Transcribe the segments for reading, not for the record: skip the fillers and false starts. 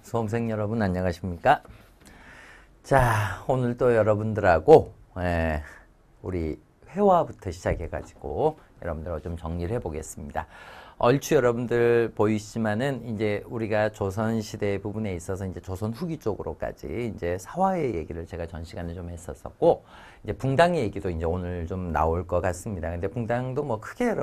수험생 여러분 안녕하십니까? 자, 오늘 또 여러분들하고 우리 회화부터 시작해가지고 여러분들하고 좀 정리를 해보겠습니다. 얼추 여러분들 보이시지만은 이제 우리가 조선시대 부분에 있어서 이제 조선 후기 쪽으로까지 이제 사화의 얘기를 제가 전 시간에 좀 했었었고, 이제 붕당의 얘기도 이제 오늘 좀 나올 것 같습니다. 근데 붕당도 뭐 크게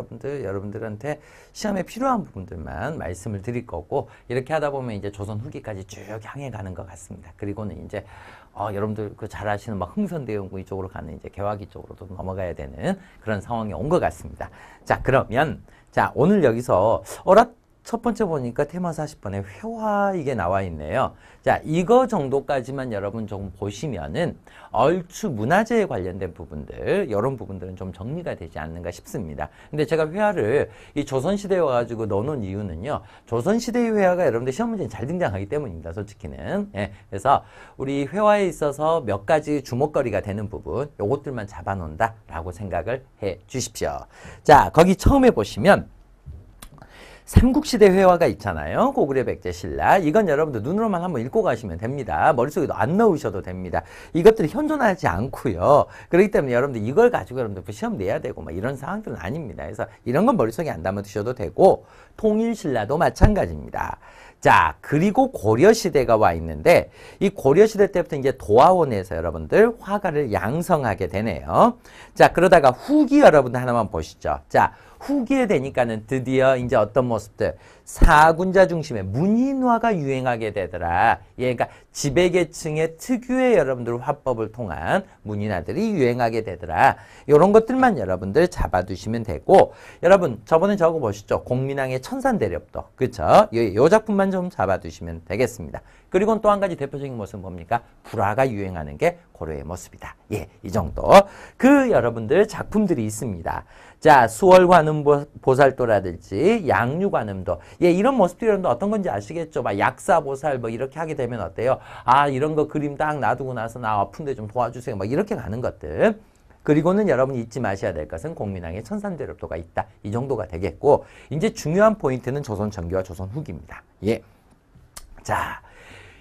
여러분들한테 시험에 필요한 부분들만 말씀을 드릴 거고, 이렇게 하다 보면 이제 조선 후기까지 쭉 향해 가는 것 같습니다. 그리고는 이제 여러분들 그 잘 아시는 막 흥선대원군 이쪽으로 가는 이제 개화기 쪽으로도 넘어가야 되는 그런 상황이 온 것 같습니다. 자, 그러면 자, 오늘 여기서 첫 번째 보니까 테마 40번에 회화 이게 나와 있네요. 자, 이거 정도까지만 여러분 좀 보시면은 얼추 문화재에 관련된 부분들, 이런 부분들은 좀 정리가 되지 않는가 싶습니다. 근데 제가 회화를 이 조선시대에 와가지고 넣어놓은 이유는요, 조선시대의 회화가 여러분들 시험 문제에 잘 등장하기 때문입니다, 솔직히는. 예, 그래서 우리 회화에 있어서 몇 가지 주목거리가 되는 부분, 요것들만 잡아놓는다라고 생각을 해 주십시오. 자, 거기 처음에 보시면 삼국시대 회화가 있잖아요. 고구려 백제 신라. 이건 여러분들 눈으로만 한번 읽고 가시면 됩니다. 머릿속에도 안 넣으셔도 됩니다. 이것들이 현존하지 않고요. 그렇기 때문에 여러분들 이걸 가지고 여러분들 시험 내야 되고 막 이런 상황들은 아닙니다. 그래서 이런 건 머릿속에 안 담아 두셔도 되고, 통일신라도 마찬가지입니다. 자, 그리고 고려시대가 와 있는데, 이 고려시대 때부터 이제 도화원에서 여러분들 화가를 양성하게 되네요. 자, 그러다가 후기 여러분들 하나만 보시죠. 자, 후기에 되니까는 드디어 이제 어떤 모습들, 사군자 중심의 문인화가 유행하게 되더라. 예, 그러니까 지배계층의 특유의 여러분들 화법을 통한 문인화들이 유행하게 되더라. 이런 것들만 여러분들 잡아두시면 되고, 여러분 저번에 저거 보시죠. 공민왕의 천산대렵도, 그쵸? 요 작품만 좀 잡아두시면 되겠습니다. 그리고 또 한 가지 대표적인 모습은 뭡니까? 불화가 유행하는 게 고려의 모습이다. 예, 이 정도. 그 여러분들 작품들이 있습니다. 자, 수월관음보살도라든지 양류관음도. 예, 이런 모습들이 여러분들 어떤 건지 아시겠죠? 막 약사보살 뭐 이렇게 하게 되면 어때요? 아, 이런 거 그림 딱 놔두고 나서 나 아픈데 좀 도와주세요. 막 이렇게 가는 것들. 그리고는 여러분이 잊지 마셔야 될 것은 공민왕의 천산대렵도가 있다. 이 정도가 되겠고, 이제 중요한 포인트는 조선 전기와 조선 후기입니다. 예. 자,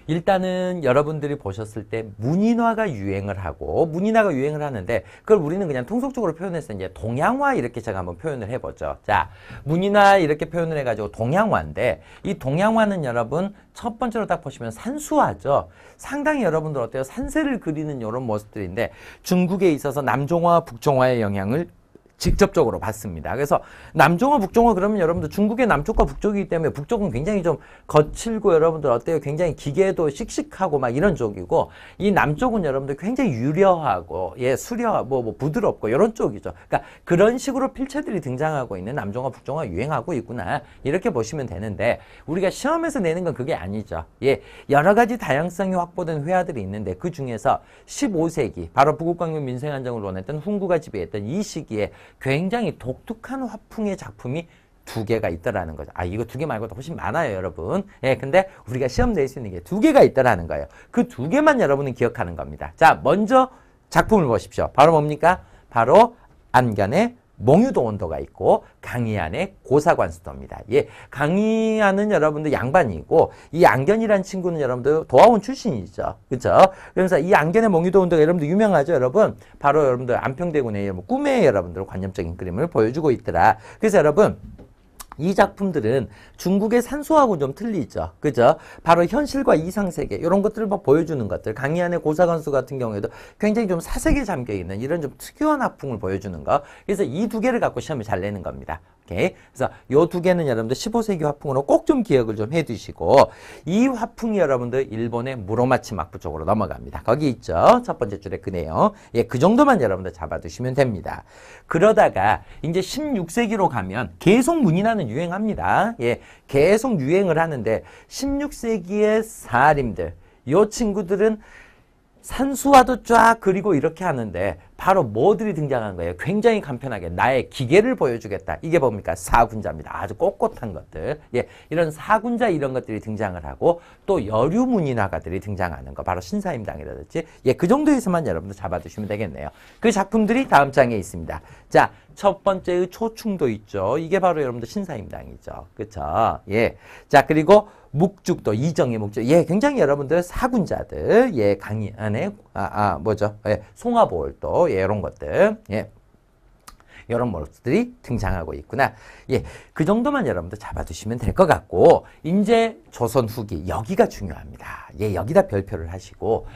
일단은 여러분들이 보셨을 때 문인화가 유행을 하는데, 그걸 우리는 그냥 통속적으로 표현해서 이제 동양화 이렇게 제가 한번 표현을 해보죠. 자, 문인화 이렇게 표현을 해가지고 동양화인데, 이 동양화는 여러분 첫 번째로 딱 보시면 산수화죠. 상당히 여러분들 어때요? 산세를 그리는 이런 모습들인데, 중국에 있어서 남종화와 북종화의 영향을 직접적으로 받습니다. 그래서 남종화, 북종화 그러면 여러분들 중국의 남쪽과 북쪽이기 때문에 북쪽은 굉장히 좀 거칠고 여러분들 어때요? 굉장히 기계도 씩씩하고 막 이런 쪽이고, 이 남쪽은 여러분들 굉장히 유려하고, 예, 수려하고 뭐 부드럽고 이런 쪽이죠. 그러니까 그런 식으로 필체들이 등장하고 있는 남종화, 북종화 유행하고 있구나. 이렇게 보시면 되는데, 우리가 시험에서 내는 건 그게 아니죠. 예, 여러 가지 다양성이 확보된 회화들이 있는데, 그 중에서 15세기 바로 부국강명 민생안정을 원했던 훈구가 지배했던 이 시기에 굉장히 독특한 화풍의 작품이 두 개가 있다라는 거죠. 아, 이거 두 개 말고도 훨씬 많아요, 여러분. 예, 근데 우리가 시험 낼 수 있는 게 두 개가 있다라는 거예요. 그 두 개만 여러분은 기억하는 겁니다. 자, 먼저 작품을 보십시오. 바로 뭡니까? 바로 안견의 몽유도원도가 있고, 강희안의 고사관수도입니다. 예, 강희안은 여러분들 양반이고, 이 안견이라는 친구는 여러분들 도화원 출신이죠. 그죠? 그래서 이 안견의 몽유도원도가 여러분들 유명하죠, 여러분? 바로 여러분들 안평대군의 꿈의 여러분들 관념적인 그림을 보여주고 있더라. 그래서 여러분, 이 작품들은 중국의 산수하고 좀 틀리죠. 그죠? 바로 현실과 이상세계, 이런 것들을 막 보여주는 것들. 강희안의 고사관수 같은 경우에도 굉장히 좀 사색에 잠겨있는 이런 좀 특유한 화풍을 보여주는 거. 그래서 이 두 개를 갖고 시험을 잘 내는 겁니다. 오케이? 그래서 요 두 개는 여러분들 15세기 화풍으로 꼭 좀 기억을 좀 해두시고, 이 화풍이 여러분들 일본의 무로마치 막부 쪽으로 넘어갑니다. 거기 있죠. 첫 번째 줄에 그 내용. 예, 그 정도만 여러분들 잡아두시면 됩니다. 그러다가 이제 16세기로 가면 계속 문인화는 유행합니다. 예, 계속 유행을 하는데, 16세기의 사림들, 요 친구들은 산수화도 쫙 그리고 이렇게 하는데, 바로 뭐들이 등장한 거예요? 굉장히 간편하게 나의 기계를 보여주겠다. 이게 뭡니까? 사군자입니다. 아주 꼿꼿한 것들. 예, 이런 사군자 이런 것들이 등장을 하고 또 여류문인화가들이 등장하는 거. 바로 신사임당이라든지. 예, 그 정도에서만 여러분들 잡아두시면 되겠네요. 그 작품들이 다음 장에 있습니다. 자, 첫 번째의 초충도 있죠. 이게 바로 여러분들 신사임당이죠. 그쵸? 예. 자, 그리고 묵죽도, 이정의 묵죽. 예, 굉장히 여러분들 사군자들. 예, 강의 안에, 뭐죠? 예, 송화보월도. 예, 이런 것들. 예. 이런 모습들이 등장하고 있구나. 예, 그 정도만 여러분들 잡아두시면 될 것 같고, 이제 조선 후기. 여기가 중요합니다. 예, 여기다 별표를 하시고,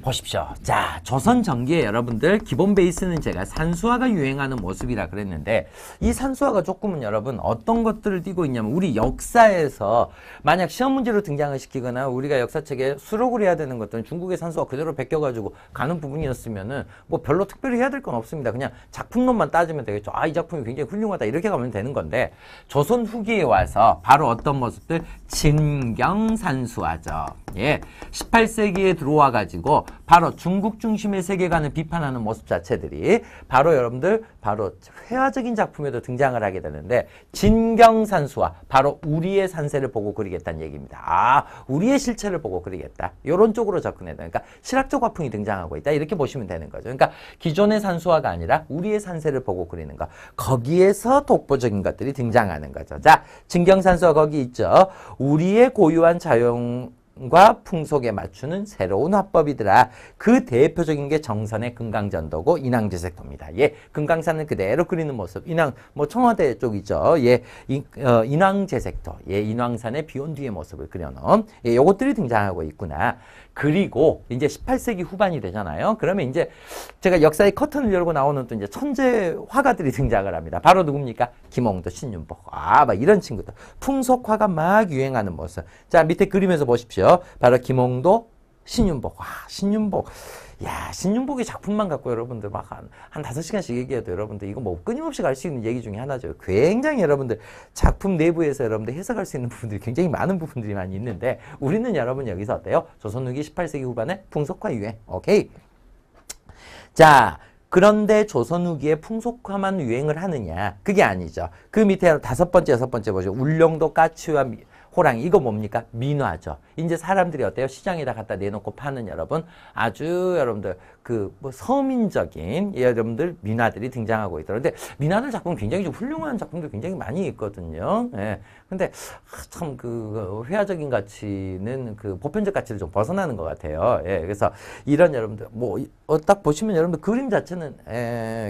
보십시오. 자, 조선 전기에 여러분들 기본 베이스는 제가 산수화가 유행하는 모습이라 그랬는데 이 산수화가 조금은 여러분 어떤 것들을 띠고 있냐면 우리 역사에서 만약 시험 문제로 등장을 시키거나 우리가 역사책에 수록을 해야 되는 것들은 중국의 산수화 그대로 베껴가지고 가는 부분이었으면은 뭐 별로 특별히 해야 될 건 없습니다. 그냥 작품론만 따지면 되겠죠. 아, 이 작품이 굉장히 훌륭하다 이렇게 가면 되는 건데 조선 후기에 와서 바로 어떤 모습들? 진경산수화죠. 예, 18세기에 들어와 가지고 바로 중국 중심의 세계관을 비판하는 모습 자체들이 바로 여러분들 바로 회화적인 작품에도 등장을 하게 되는데 진경산수화 바로 우리의 산세를 보고 그리겠다는 얘기입니다. 아, 우리의 실체를 보고 그리겠다. 이런 쪽으로 접근해야 되니까 실학적 화풍이 등장하고 있다. 이렇게 보시면 되는 거죠. 그러니까 기존의 산수화가 아니라 우리의 산세를 보고 그리는 거. 거기에서 독보적인 것들이 등장하는 거죠. 자, 진경산수화 거기 있죠. 우리의 고유한 자용과 풍속에 맞추는 새로운 화법이더라. 그 대표적인 게 정선의 금강전도고 인왕제색도입니다. 예, 금강산을 그대로 그리는 모습. 인왕, 뭐 청와대 쪽이죠. 예, 인왕제색도. 예, 인왕산의 비온 뒤의 모습을 그려놓은. 예, 요것들이 등장하고 있구나. 그리고 이제 18세기 후반이 되잖아요. 그러면 이제 제가 역사의 커튼을 열고 나오는 또 이제 천재 화가들이 등장을 합니다. 바로 누굽니까? 김홍도, 신윤복. 아, 막 이런 친구들. 풍속화가 막 유행하는 모습. 자, 밑에 그림에서 보십시오. 바로 김홍도, 신윤복. 와, 신윤복. 야, 신윤복의 작품만 갖고 여러분들 막 한 5시간씩 얘기해도 여러분들 이거 뭐 끊임없이 갈 수 있는 얘기 중에 하나죠. 굉장히 여러분들 작품 내부에서 여러분들 해석할 수 있는 부분들이 굉장히 많은 부분들이 많이 있는데 우리는 여러분 여기서 어때요? 조선 후기 18세기 후반에 풍속화 유행. 오케이. 자, 그런데 조선 후기에 풍속화만 유행을 하느냐? 그게 아니죠. 그 밑에 다섯 번째, 여섯 번째 보죠. 울릉도 까치와 호랑이. 이거 뭡니까? 민화죠. 이제 사람들이 어때요? 시장에다 갖다 내놓고 파는 여러분 아주 여러분들 그 뭐 서민적인 여러분들 민화들이 등장하고 있더라고요. 근데 민화들 작품 굉장히 좀 훌륭한 작품도 굉장히 많이 있거든요. 예. 근데 참 그 회화적인 가치는 그 보편적 가치를 좀 벗어나는 것 같아요. 예. 그래서 이런 여러분들 뭐 딱 보시면 여러분들 그림 자체는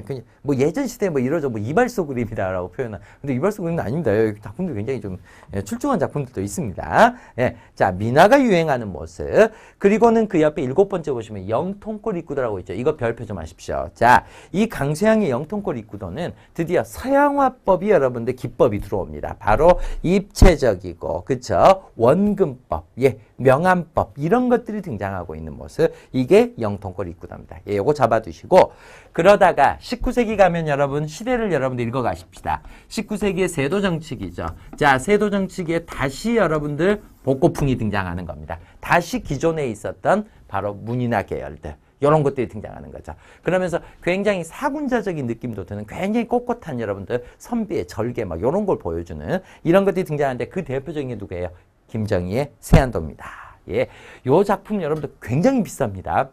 그냥 뭐 예전 시대 뭐 이러죠. 뭐 이발소 그림이다라고 표현한. 근데 이발소 그림은 아닙니다. 작품도 굉장히 좀 출중한 작품들도 있습니다. 예. 자, 민화가 유행하는 모습. 그리고는 그 옆에 7번째 보시면 영통골 입구도라고 있죠. 이거 별표 좀 하십시오. 자, 이 강서양의 영통골 입구도는 드디어 서양화법이 여러분들 기법이 들어옵니다. 바로 입체적이고, 그쵸? 원근법, 예, 명암법, 이런 것들이 등장하고 있는 모습. 이게 영통골 입구도입니다. 예, 요거 잡아두시고, 그러다가 19세기 가면 여러분, 시대를 여러분들 읽어가십시다. 19세기의 세도정치기죠. 자, 세도정치기에 다시 여러분들 복고풍이 등장하는 겁니다. 다시 기존에 있었던 바로 문인화 계열들. 이런 것들이 등장하는 거죠. 그러면서 굉장히 사군자적인 느낌도 드는 굉장히 꼿꼿한 여러분들 선비의 절개 막 이런 걸 보여주는 이런 것들이 등장하는데 그 대표적인 게 누구예요? 김정희의 세안도입니다. 예, 요 작품 여러분들 굉장히 비쌉니다.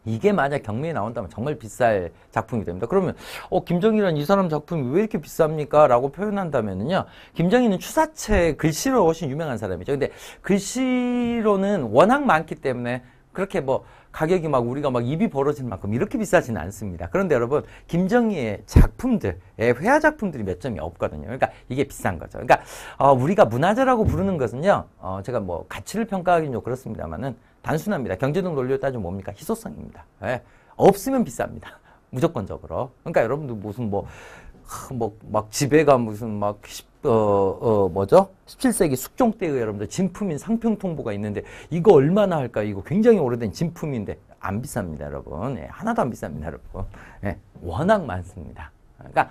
이게 만약 경매에 나온다면 정말 비쌀 작품이 됩니다. 그러면 김정희라는 이 사람 작품이 왜 이렇게 비쌉니까? 라고 표현한다면요. 김정희는 추사체 글씨로 훨씬 유명한 사람이죠. 근데 글씨로는 워낙 많기 때문에 그렇게 뭐 가격이 막 우리가 막 입이 벌어질 만큼 이렇게 비싸지는 않습니다. 그런데 여러분 김정희의 작품들, 회화 작품들이 몇 점이 없거든요. 그러니까 이게 비싼 거죠. 그러니까 우리가 문화재라고 부르는 것은요. 제가 뭐 가치를 평가하기는 좀 그렇습니다만은 단순합니다. 경제적 논리로 따지면 뭡니까? 희소성입니다. 예. 없으면 비쌉니다. 무조건적으로. 그러니까 여러분들 무슨 막 집에가 무슨 막 뭐죠? 17세기 숙종 때의 여러분들 진품인 상평통보가 있는데 이거 얼마나 할까? 이거 굉장히 오래된 진품인데 안 비쌉니다, 여러분. 예, 하나도 안 비쌉니다, 여러분. 예, 워낙 많습니다. 그러니까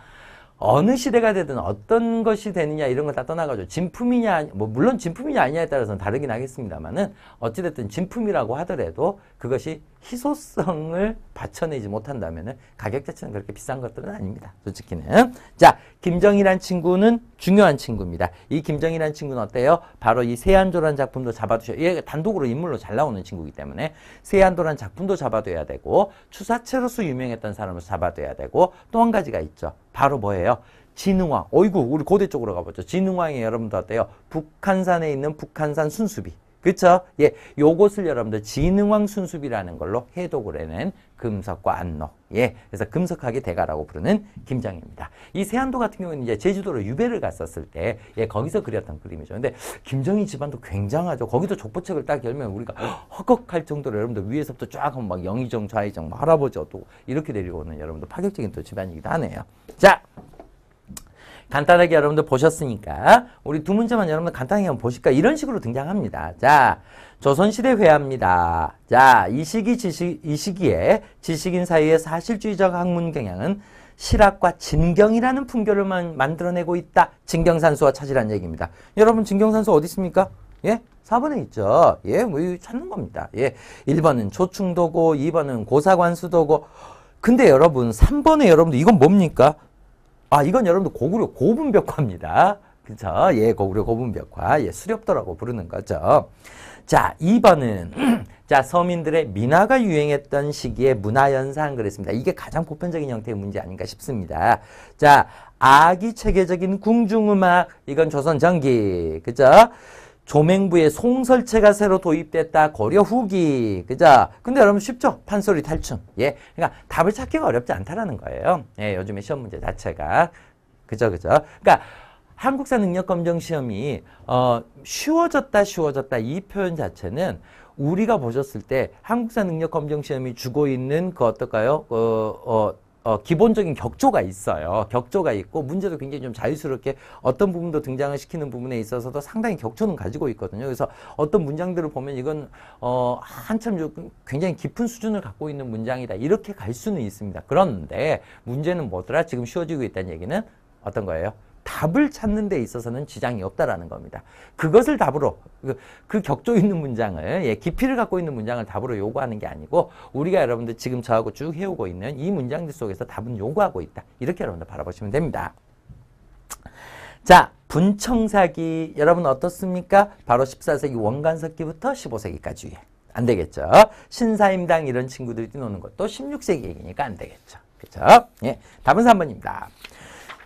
어느 시대가 되든 어떤 것이 되느냐 이런 걸 다 떠나가지고 진품이냐 뭐 물론 진품이냐 아니냐에 따라서는 다르긴 하겠습니다만은 어찌됐든 진품이라고 하더라도 그것이 희소성을 받쳐내지 못한다면은 가격 자체는 그렇게 비싼 것들은 아닙니다. 솔직히는. 자, 김정희란 친구는 중요한 친구입니다. 이 김정희란 친구는 어때요? 바로 이 세안도란 작품도 잡아두셔. 얘가 단독으로 인물로 잘 나오는 친구이기 때문에 세안도란 작품도 잡아둬야 되고 추사체로서 유명했던 사람을 잡아둬야 되고 또 한 가지가 있죠. 바로 뭐예요? 진흥왕. 어이구, 우리 고대 쪽으로 가보죠. 진흥왕이 여러분들 어때요? 북한산에 있는 북한산 순수비. 그쵸? 예, 요것을 여러분들 진흥왕 순수비라는 걸로 해독을 해낸 금석과 안록. 예, 그래서 금석학의 대가라고 부르는 김정희입니다. 이 세안도 같은 경우는 이제 제주도로 유배를 갔었을 때, 예, 거기서 그렸던 그림이죠. 근데 김정희 집안도 굉장하죠. 거기도 족보책을 딱 열면 우리가 헉헉할 정도로 여러분들 위에서부터 쫙 하면 막 영의정, 좌의정, 뭐 할아버지 어떻고 이렇게 내려오는 여러분들 파격적인 또 집안이기도 하네요. 자. 간단하게 여러분들 보셨으니까 우리 두 문제만 여러분들 간단하게 한번 보실까? 이런 식으로 등장합니다. 자, 조선시대 회화입니다. 자, 이 시기에 지식인 사이의 사실주의적 학문 경향은 실학과 진경이라는 풍교를 만들어내고 있다. 진경산수와 찾으란 얘기입니다. 여러분 진경산수 어디 있습니까? 예? 4번에 있죠. 예, 뭐 찾는 겁니다. 예, 1번은 조충도고 2번은 고사관수도고 근데 여러분 3번에 여러분들 이건 뭡니까? 아, 이건 여러분들 고구려 고분벽화입니다. 그쵸? 예, 고구려 고분벽화. 예, 수렵도라고 부르는 거죠. 자, 2번은, 자, 서민들의 민화가 유행했던 시기의 문화연상 그랬습니다. 이게 가장 보편적인 형태의 문제 아닌가 싶습니다. 자, 악이 체계적인 궁중음악. 이건 조선 전기. 그죠? 조맹부의 송설체가 새로 도입됐다. 고려 후기. 그죠? 근데 여러분 쉽죠? 판소리 탈춤. 예. 그러니까 답을 찾기가 어렵지 않다라는 거예요. 예, 요즘에 시험 문제 자체가. 그죠? 그러니까 한국사 능력검정 시험이 쉬워졌다 이 표현 자체는 우리가 보셨을 때 한국사 능력검정 시험이 주고 있는 그 어떨까요? 기본적인 격조가 있어요. 격조가 있고 문제도 굉장히 좀 자유스럽게 어떤 부분도 등장을 시키는 부분에 있어서도 상당히 격조는 가지고 있거든요. 그래서 어떤 문장들을 보면 이건 한참 굉장히 깊은 수준을 갖고 있는 문장이다. 이렇게 갈 수는 있습니다. 그런데 문제는 뭐더라? 지금 쉬워지고 있다는 얘기는 어떤 거예요? 답을 찾는 데 있어서는 지장이 없다라는 겁니다. 그것을 답으로 그 격조 있는 문장을 예, 깊이를 갖고 있는 문장을 답으로 요구하는 게 아니고 우리가 여러분들 지금 저하고 쭉 해오고 있는 이 문장들 속에서 답은 요구하고 있다. 이렇게 여러분들 바라보시면 됩니다. 자, 분청사기 여러분 어떻습니까? 바로 14세기 원간석기부터 15세기까지 안 되겠죠. 신사임당 이런 친구들이 노는 것도 16세기 얘기니까 안 되겠죠. 그렇죠? 예, 답은 3번입니다.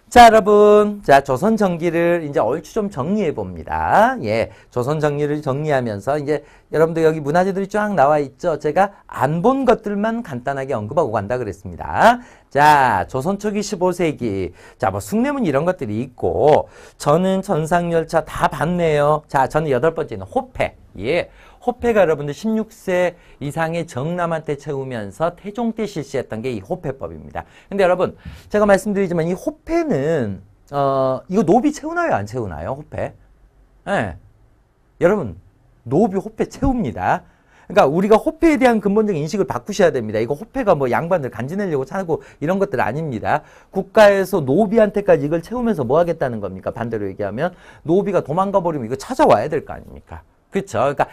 자, 여러분. 자, 조선 정기를 이제 얼추 좀 정리해 봅니다. 예. 조선 정리를 정리하면서 이제 여러분들 여기 문화재들이 쫙 나와 있죠. 제가 안 본 것들만 간단하게 언급하고 간다 그랬습니다. 자, 조선 초기 15세기. 자, 뭐 숭례문 이런 것들이 있고 저는 전상열차 다 봤네요. 자, 저는 8번째는 호패. 예. 호패가 여러분들 16세 이상의 정남한테 채우면서 태종 때 실시했던 게 이 호패법입니다. 근데 여러분 제가 말씀드리지만 이 호패는 이거 노비 채우나요? 안 채우나요? 호패? 예. 여러분 노비 호패 채웁니다. 그러니까 우리가 호패에 대한 근본적인 인식을 바꾸셔야 됩니다. 이거 호패가 뭐 양반들 간지내려고 차고 이런 것들 아닙니다. 국가에서 노비한테까지 이걸 채우면서 뭐 하겠다는 겁니까? 반대로 얘기하면 노비가 도망가 버리면 이거 찾아와야 될 거 아닙니까? 그렇죠. 그러니까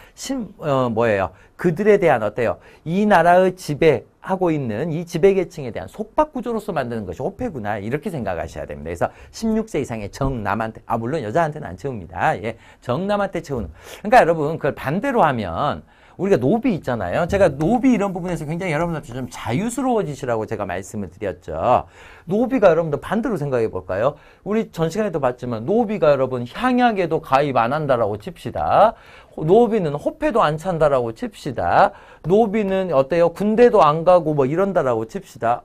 뭐예요? 그들에 대한 어때요? 이 나라의 지배하고 있는 이 지배계층에 대한 속박 구조로서 만드는 것이 호패구나. 이렇게 생각하셔야 됩니다. 그래서 16세 이상의 정남한테 물론 여자한테는 안 채웁니다. 예. 정남한테 채우는. 그러니까 여러분 그걸 반대로 하면 우리가 노비 있잖아요. 제가 노비 이런 부분에서 굉장히 여러분한테 좀 자유스러워지시라고 제가 말씀을 드렸죠. 노비가 여러분들 반대로 생각해 볼까요? 우리 전 시간에도 봤지만 노비가 여러분 향약에도 가입 안 한다라고 칩시다. 노비는 호패도 안 찬다라고 칩시다. 노비는 어때요? 군대도 안 가고 뭐 이런다라고 칩시다.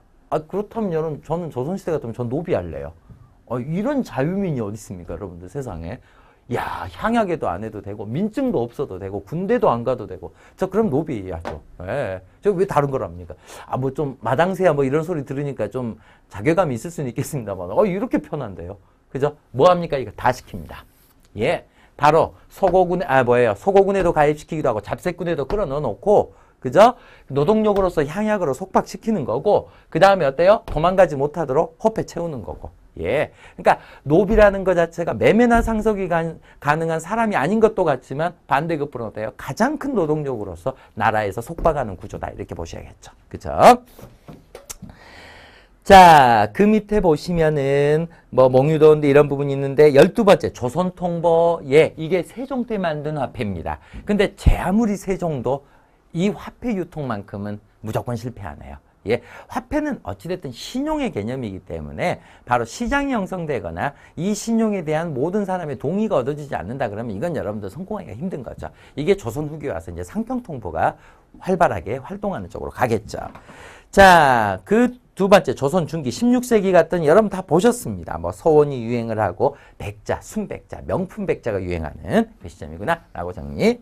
그렇다면 여러분 저는 조선시대 같으면 전 노비 할래요. 이런 자유민이 어디 있습니까? 여러분들 세상에. 야, 향약에도 안 해도 되고 민증도 없어도 되고 군대도 안 가도 되고 저 그럼 노비하죠. 예. 저 왜 다른 걸 합니까? 뭐 좀 마당새야 뭐 이런 소리 들으니까 좀 자괴감이 있을 수는 있겠습니다만 이렇게 편한데요. 그죠? 뭐 합니까? 이거 다 시킵니다. 예. 바로 소고군에 소고군에도 가입시키기도 하고 잡색군에도 끌어 넣어 놓고 그죠? 노동력으로서 향약으로 속박시키는 거고 그 다음에 어때요? 도망가지 못하도록 호패 채우는 거고 예. 그러니까 노비라는 것 자체가 매매나 상속이 가능한 사람이 아닌 것도 같지만 반대급부는 어때요? 가장 큰 노동력으로서 나라에서 속박하는 구조다. 이렇게 보셔야겠죠. 그죠? 자, 그 밑에 보시면은 뭐 몽유도인데 이런 부분이 있는데 12번째 조선통보. 예, 이게 세종 때 만든 화폐입니다. 근데 제 아무리 세종도 이 화폐 유통만큼은 무조건 실패하네요. 예, 화폐는 어찌됐든 신용의 개념이기 때문에 바로 시장이 형성되거나 이 신용에 대한 모든 사람의 동의가 얻어지지 않는다 그러면 이건 여러분들 성공하기가 힘든 거죠. 이게 조선 후기에 와서 이제 상평통보가 활발하게 활동하는 쪽으로 가겠죠. 자, 그 두 번째 조선 중기 16세기 같은 여러분 다 보셨습니다. 뭐 서원이 유행을 하고 백자, 순백자, 명품 백자가 유행하는 그 시점이구나 라고 정리.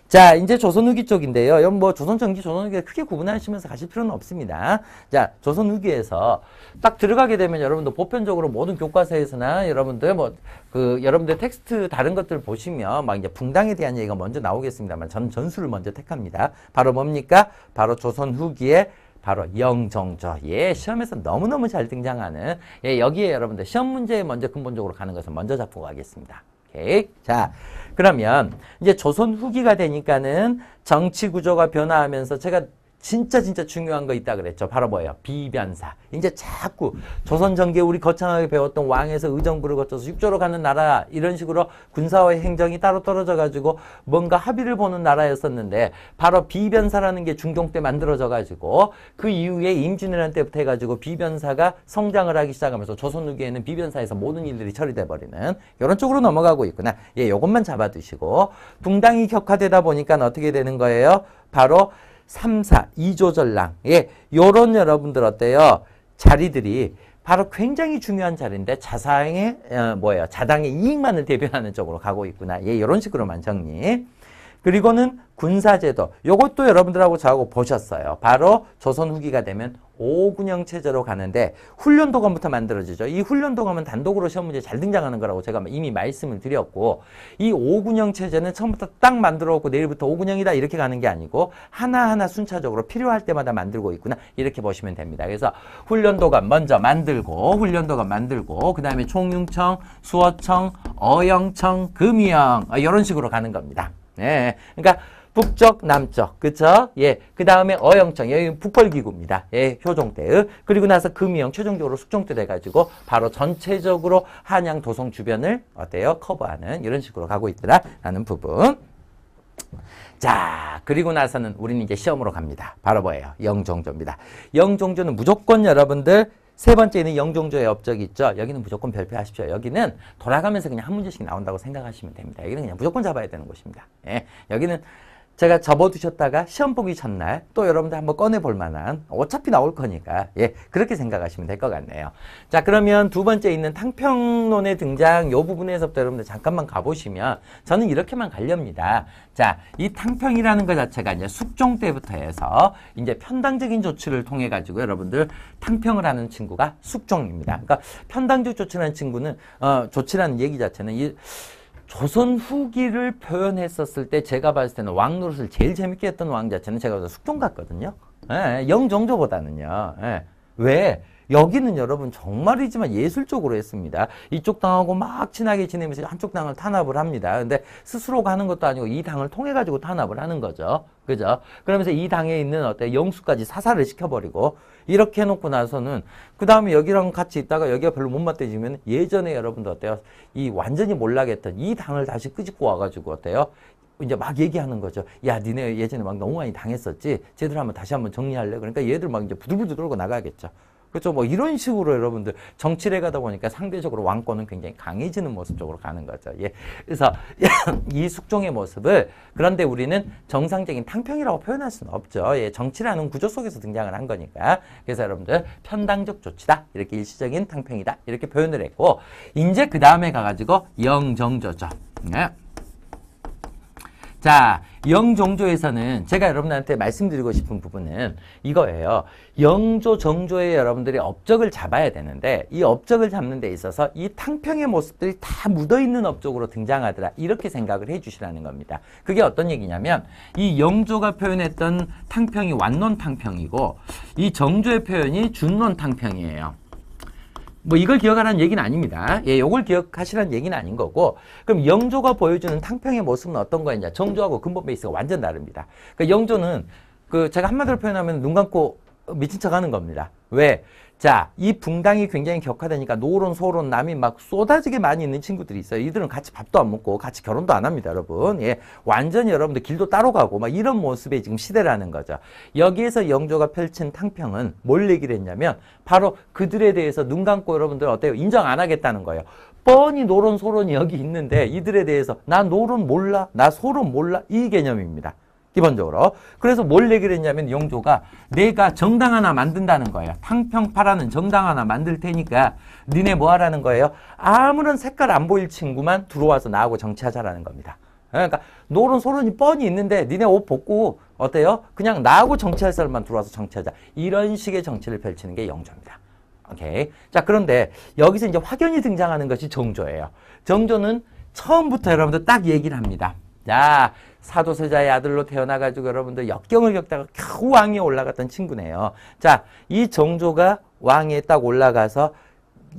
자, 이제 조선 후기 쪽인데요. 여러분 뭐 조선 전기, 조선 후기 크게 구분하시면서 가실 필요는 없습니다. 자, 조선 후기에서 딱 들어가게 되면 여러분들 보편적으로 모든 교과서에서나 여러분들 뭐 여러분들 텍스트 다른 것들 보시면 막 이제 붕당에 대한 얘기가 먼저 나오겠습니다만 저는 전수를 먼저 택합니다. 바로 뭡니까? 바로 조선 후기에 바로 영종조. 예, 시험에서 너무너무 잘 등장하는, 예, 여기에 여러분들 시험 문제에 먼저 근본적으로 가는 것을 먼저 잡고 가겠습니다. 오케이. 자, 그러면 이제 조선 후기가 되니까는 정치 구조가 변화하면서 제가 진짜 중요한 거 있다 그랬죠. 바로 뭐예요? 비변사. 이제 자꾸 조선 전기에 우리 거창하게 배웠던 왕에서 의정부를 거쳐서 육조로 가는 나라, 이런 식으로 군사와의 행정이 따로 떨어져 가지고 뭔가 합의를 보는 나라였었는데 바로 비변사라는 게 중종 때 만들어져 가지고 그 이후에 임진왜란 때부터 해가지고 비변사가 성장을 하기 시작하면서 조선 후기에는 비변사에서 모든 일들이 처리돼 버리는 이런 쪽으로 넘어가고 있구나. 예, 요것만 잡아두시고 붕당이 격화되다 보니까 어떻게 되는 거예요? 바로 3사, 2조전랑. 예, 요런 여러분들 어때요? 자리들이 바로 굉장히 중요한 자리인데 자당의 이익만을 대변하는 쪽으로 가고 있구나. 예, 요런 식으로만 정리. 그리고는 군사제도. 요것도 여러분들하고 저하고 보셨어요. 바로 조선 후기가 되면 5군영 체제로 가는데 훈련도감부터 만들어지죠. 이 훈련도감은 단독으로 시험 문제에 잘 등장하는 거라고 제가 이미 말씀을 드렸고, 이 5군영 체제는 처음부터 딱 만들어 놓고 내일부터 5군영이다 이렇게 가는 게 아니고 하나하나 순차적으로 필요할 때마다 만들고 있구나 이렇게 보시면 됩니다. 그래서 훈련도감 먼저 만들고, 훈련도감 만들고, 그 다음에 총융청, 수어청, 어영청, 금이영, 이런 식으로 가는 겁니다. 네, 그러니까 북쪽, 남쪽, 그쵸? 예, 그 다음에 어영청, 여기 북벌기구입니다. 예, 효종 때의. 그리고 나서 금이영, 최종적으로 숙종 때 돼가지고 바로 전체적으로 한양 도성 주변을 어때요? 커버하는 이런 식으로 가고 있더라라는 부분. 자, 그리고 나서는 우리는 이제 시험으로 갑니다. 바로 뭐예요? 영종조입니다. 영종조는 무조건 여러분들 세 번째는 영종조의 업적이 있죠. 여기는 무조건 별표하십시오. 여기는 돌아가면서 그냥 한 문제씩 나온다고 생각하시면 됩니다. 여기는 그냥 무조건 잡아야 되는 곳입니다. 예, 여기는 제가 접어두셨다가 시험 보기 전날 또 여러분들 한번 꺼내볼 만한, 어차피 나올 거니까, 예, 그렇게 생각하시면 될 것 같네요. 자, 그러면 두 번째 있는 탕평론의 등장, 요 부분에서부터 여러분들 잠깐만 가보시면 저는 이렇게만 가렵니다. 자, 이 탕평이라는 것 자체가 이제 숙종 때부터 해서 이제 편당적인 조치를 통해 가지고 여러분들 탕평을 하는 친구가 숙종입니다. 그러니까 편당적 조치라는 친구는, 조치라는 얘기 자체는 조선 후기를 표현했었을 때 제가 봤을 때는 왕 노릇을 제일 재밌게 했던 왕 자체는 제가 봐서 숙종 같거든요. 예, 영종조보다는요. 예. 왜? 여기는 여러분 정말이지만 예술적으로 했습니다. 이쪽 당하고 막 친하게 지내면서 한쪽 당을 탄압을 합니다. 근데 스스로가 하는 것도 아니고 이 당을 통해 가지고 탄압을 하는 거죠. 그죠? 그러면서 이 당에 있는 영수까지 사살을 시켜버리고 이렇게 해놓고 나서는 그 다음에 여기랑 같이 있다가 여기가 별로 못 맞대지면 예전에 여러분들 어때요? 이 완전히 몰락했던 이 당을 다시 끄집고 와가지고 어때요? 이제 막 얘기하는 거죠. 야, 니네 예전에 막 너무 많이 당했었지? 쟤들 한번 다시 한번 정리할래? 그러니까 얘들 막 이제 부들부들 떨고 나가야겠죠. 그렇죠. 뭐 이런 식으로 여러분들 정치를 해가다 보니까 상대적으로 왕권은 굉장히 강해지는 모습 쪽으로 가는 거죠. 예. 그래서 이 숙종의 모습을, 그런데 우리는 정상적인 탕평이라고 표현할 수는 없죠. 예. 정치라는 구조 속에서 등장을 한 거니까. 그래서 여러분들 편당적 조치다. 이렇게 일시적인 탕평이다. 이렇게 표현을 했고, 이제 그 다음에 가가지고 영종조죠. 예. 자, 영종조에서는 제가 여러분한테 말씀드리고 싶은 부분은 이거예요. 영조, 정조의 여러분들이 업적을 잡아야 되는데 이 업적을 잡는 데 있어서 이 탕평의 모습들이 다 묻어있는 업적으로 등장하더라. 이렇게 생각을 해 주시라는 겁니다. 그게 어떤 얘기냐면 이 영조가 표현했던 탕평이 완론탕평이고 이 정조의 표현이 준론탕평이에요. 뭐 이걸 기억하라는 얘기는 아닙니다. 예, 요걸 기억하시라는 얘기는 아닌 거고. 그럼 영조가 보여주는 탕평의 모습은 어떤 거였냐? 정조하고 근본 베이스가 완전 다릅니다. 그러니까 영조는 그 제가 한마디로 표현하면 눈 감고 미친 척 하는 겁니다. 왜? 자, 이 붕당이 굉장히 격화되니까 노론, 소론, 남이 막 쏟아지게 많이 있는 친구들이 있어요. 이들은 같이 밥도 안 먹고 같이 결혼도 안 합니다, 여러분. 예, 완전히 여러분들 길도 따로 가고 막 이런 모습의 지금 시대라는 거죠. 여기에서 영조가 펼친 탕평은 뭘 얘기를 했냐면 바로 그들에 대해서 눈 감고 여러분들 어때요? 인정 안 하겠다는 거예요. 뻔히 노론, 소론이 여기 있는데 이들에 대해서 나 노론 몰라, 나 소론 몰라 이 개념입니다. 기본적으로. 그래서 뭘 얘기를 했냐면 영조가 내가 정당 하나 만든다는 거예요. 탕평파라는 정당 하나 만들 테니까 니네 뭐 하라는 거예요? 아무런 색깔 안 보일 친구만 들어와서 나하고 정치하자라는 겁니다. 그러니까 노론 소론이 뻔히 있는데 니네 옷 벗고 어때요? 그냥 나하고 정치할 사람만 들어와서 정치하자. 이런 식의 정치를 펼치는 게 영조입니다. 오케이. 자, 그런데 여기서 이제 확연히 등장하는 것이 정조예요. 정조는 처음부터 여러분들 딱 얘기를 합니다. 자, 사도세자의 아들로 태어나가지고 여러분들 역경을 겪다가 겨우 왕위에 올라갔던 친구네요. 자, 이 정조가 왕위에 딱 올라가서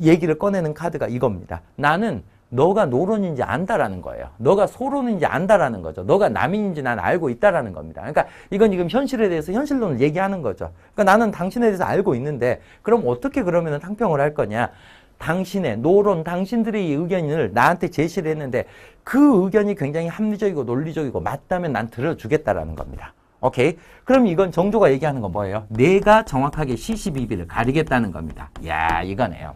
얘기를 꺼내는 카드가 이겁니다. 나는 너가 노론인지 안다라는 거예요. 너가 소론인지 안다라는 거죠. 너가 남인인지 난 알고 있다라는 겁니다. 그러니까 이건 지금 현실에 대해서 현실론을 얘기하는 거죠. 그러니까 나는 당신에 대해서 알고 있는데 그럼 어떻게 그러면 탕평을 할 거냐. 당신의 노론, 당신들의 이 의견을 나한테 제시를 했는데 그 의견이 굉장히 합리적이고 논리적이고 맞다면 난 들어주겠다라는 겁니다. 오케이? 그럼 이건 정조가 얘기하는 건 뭐예요? 내가 정확하게 시시비비를 가리겠다는 겁니다. 야, 이거네요.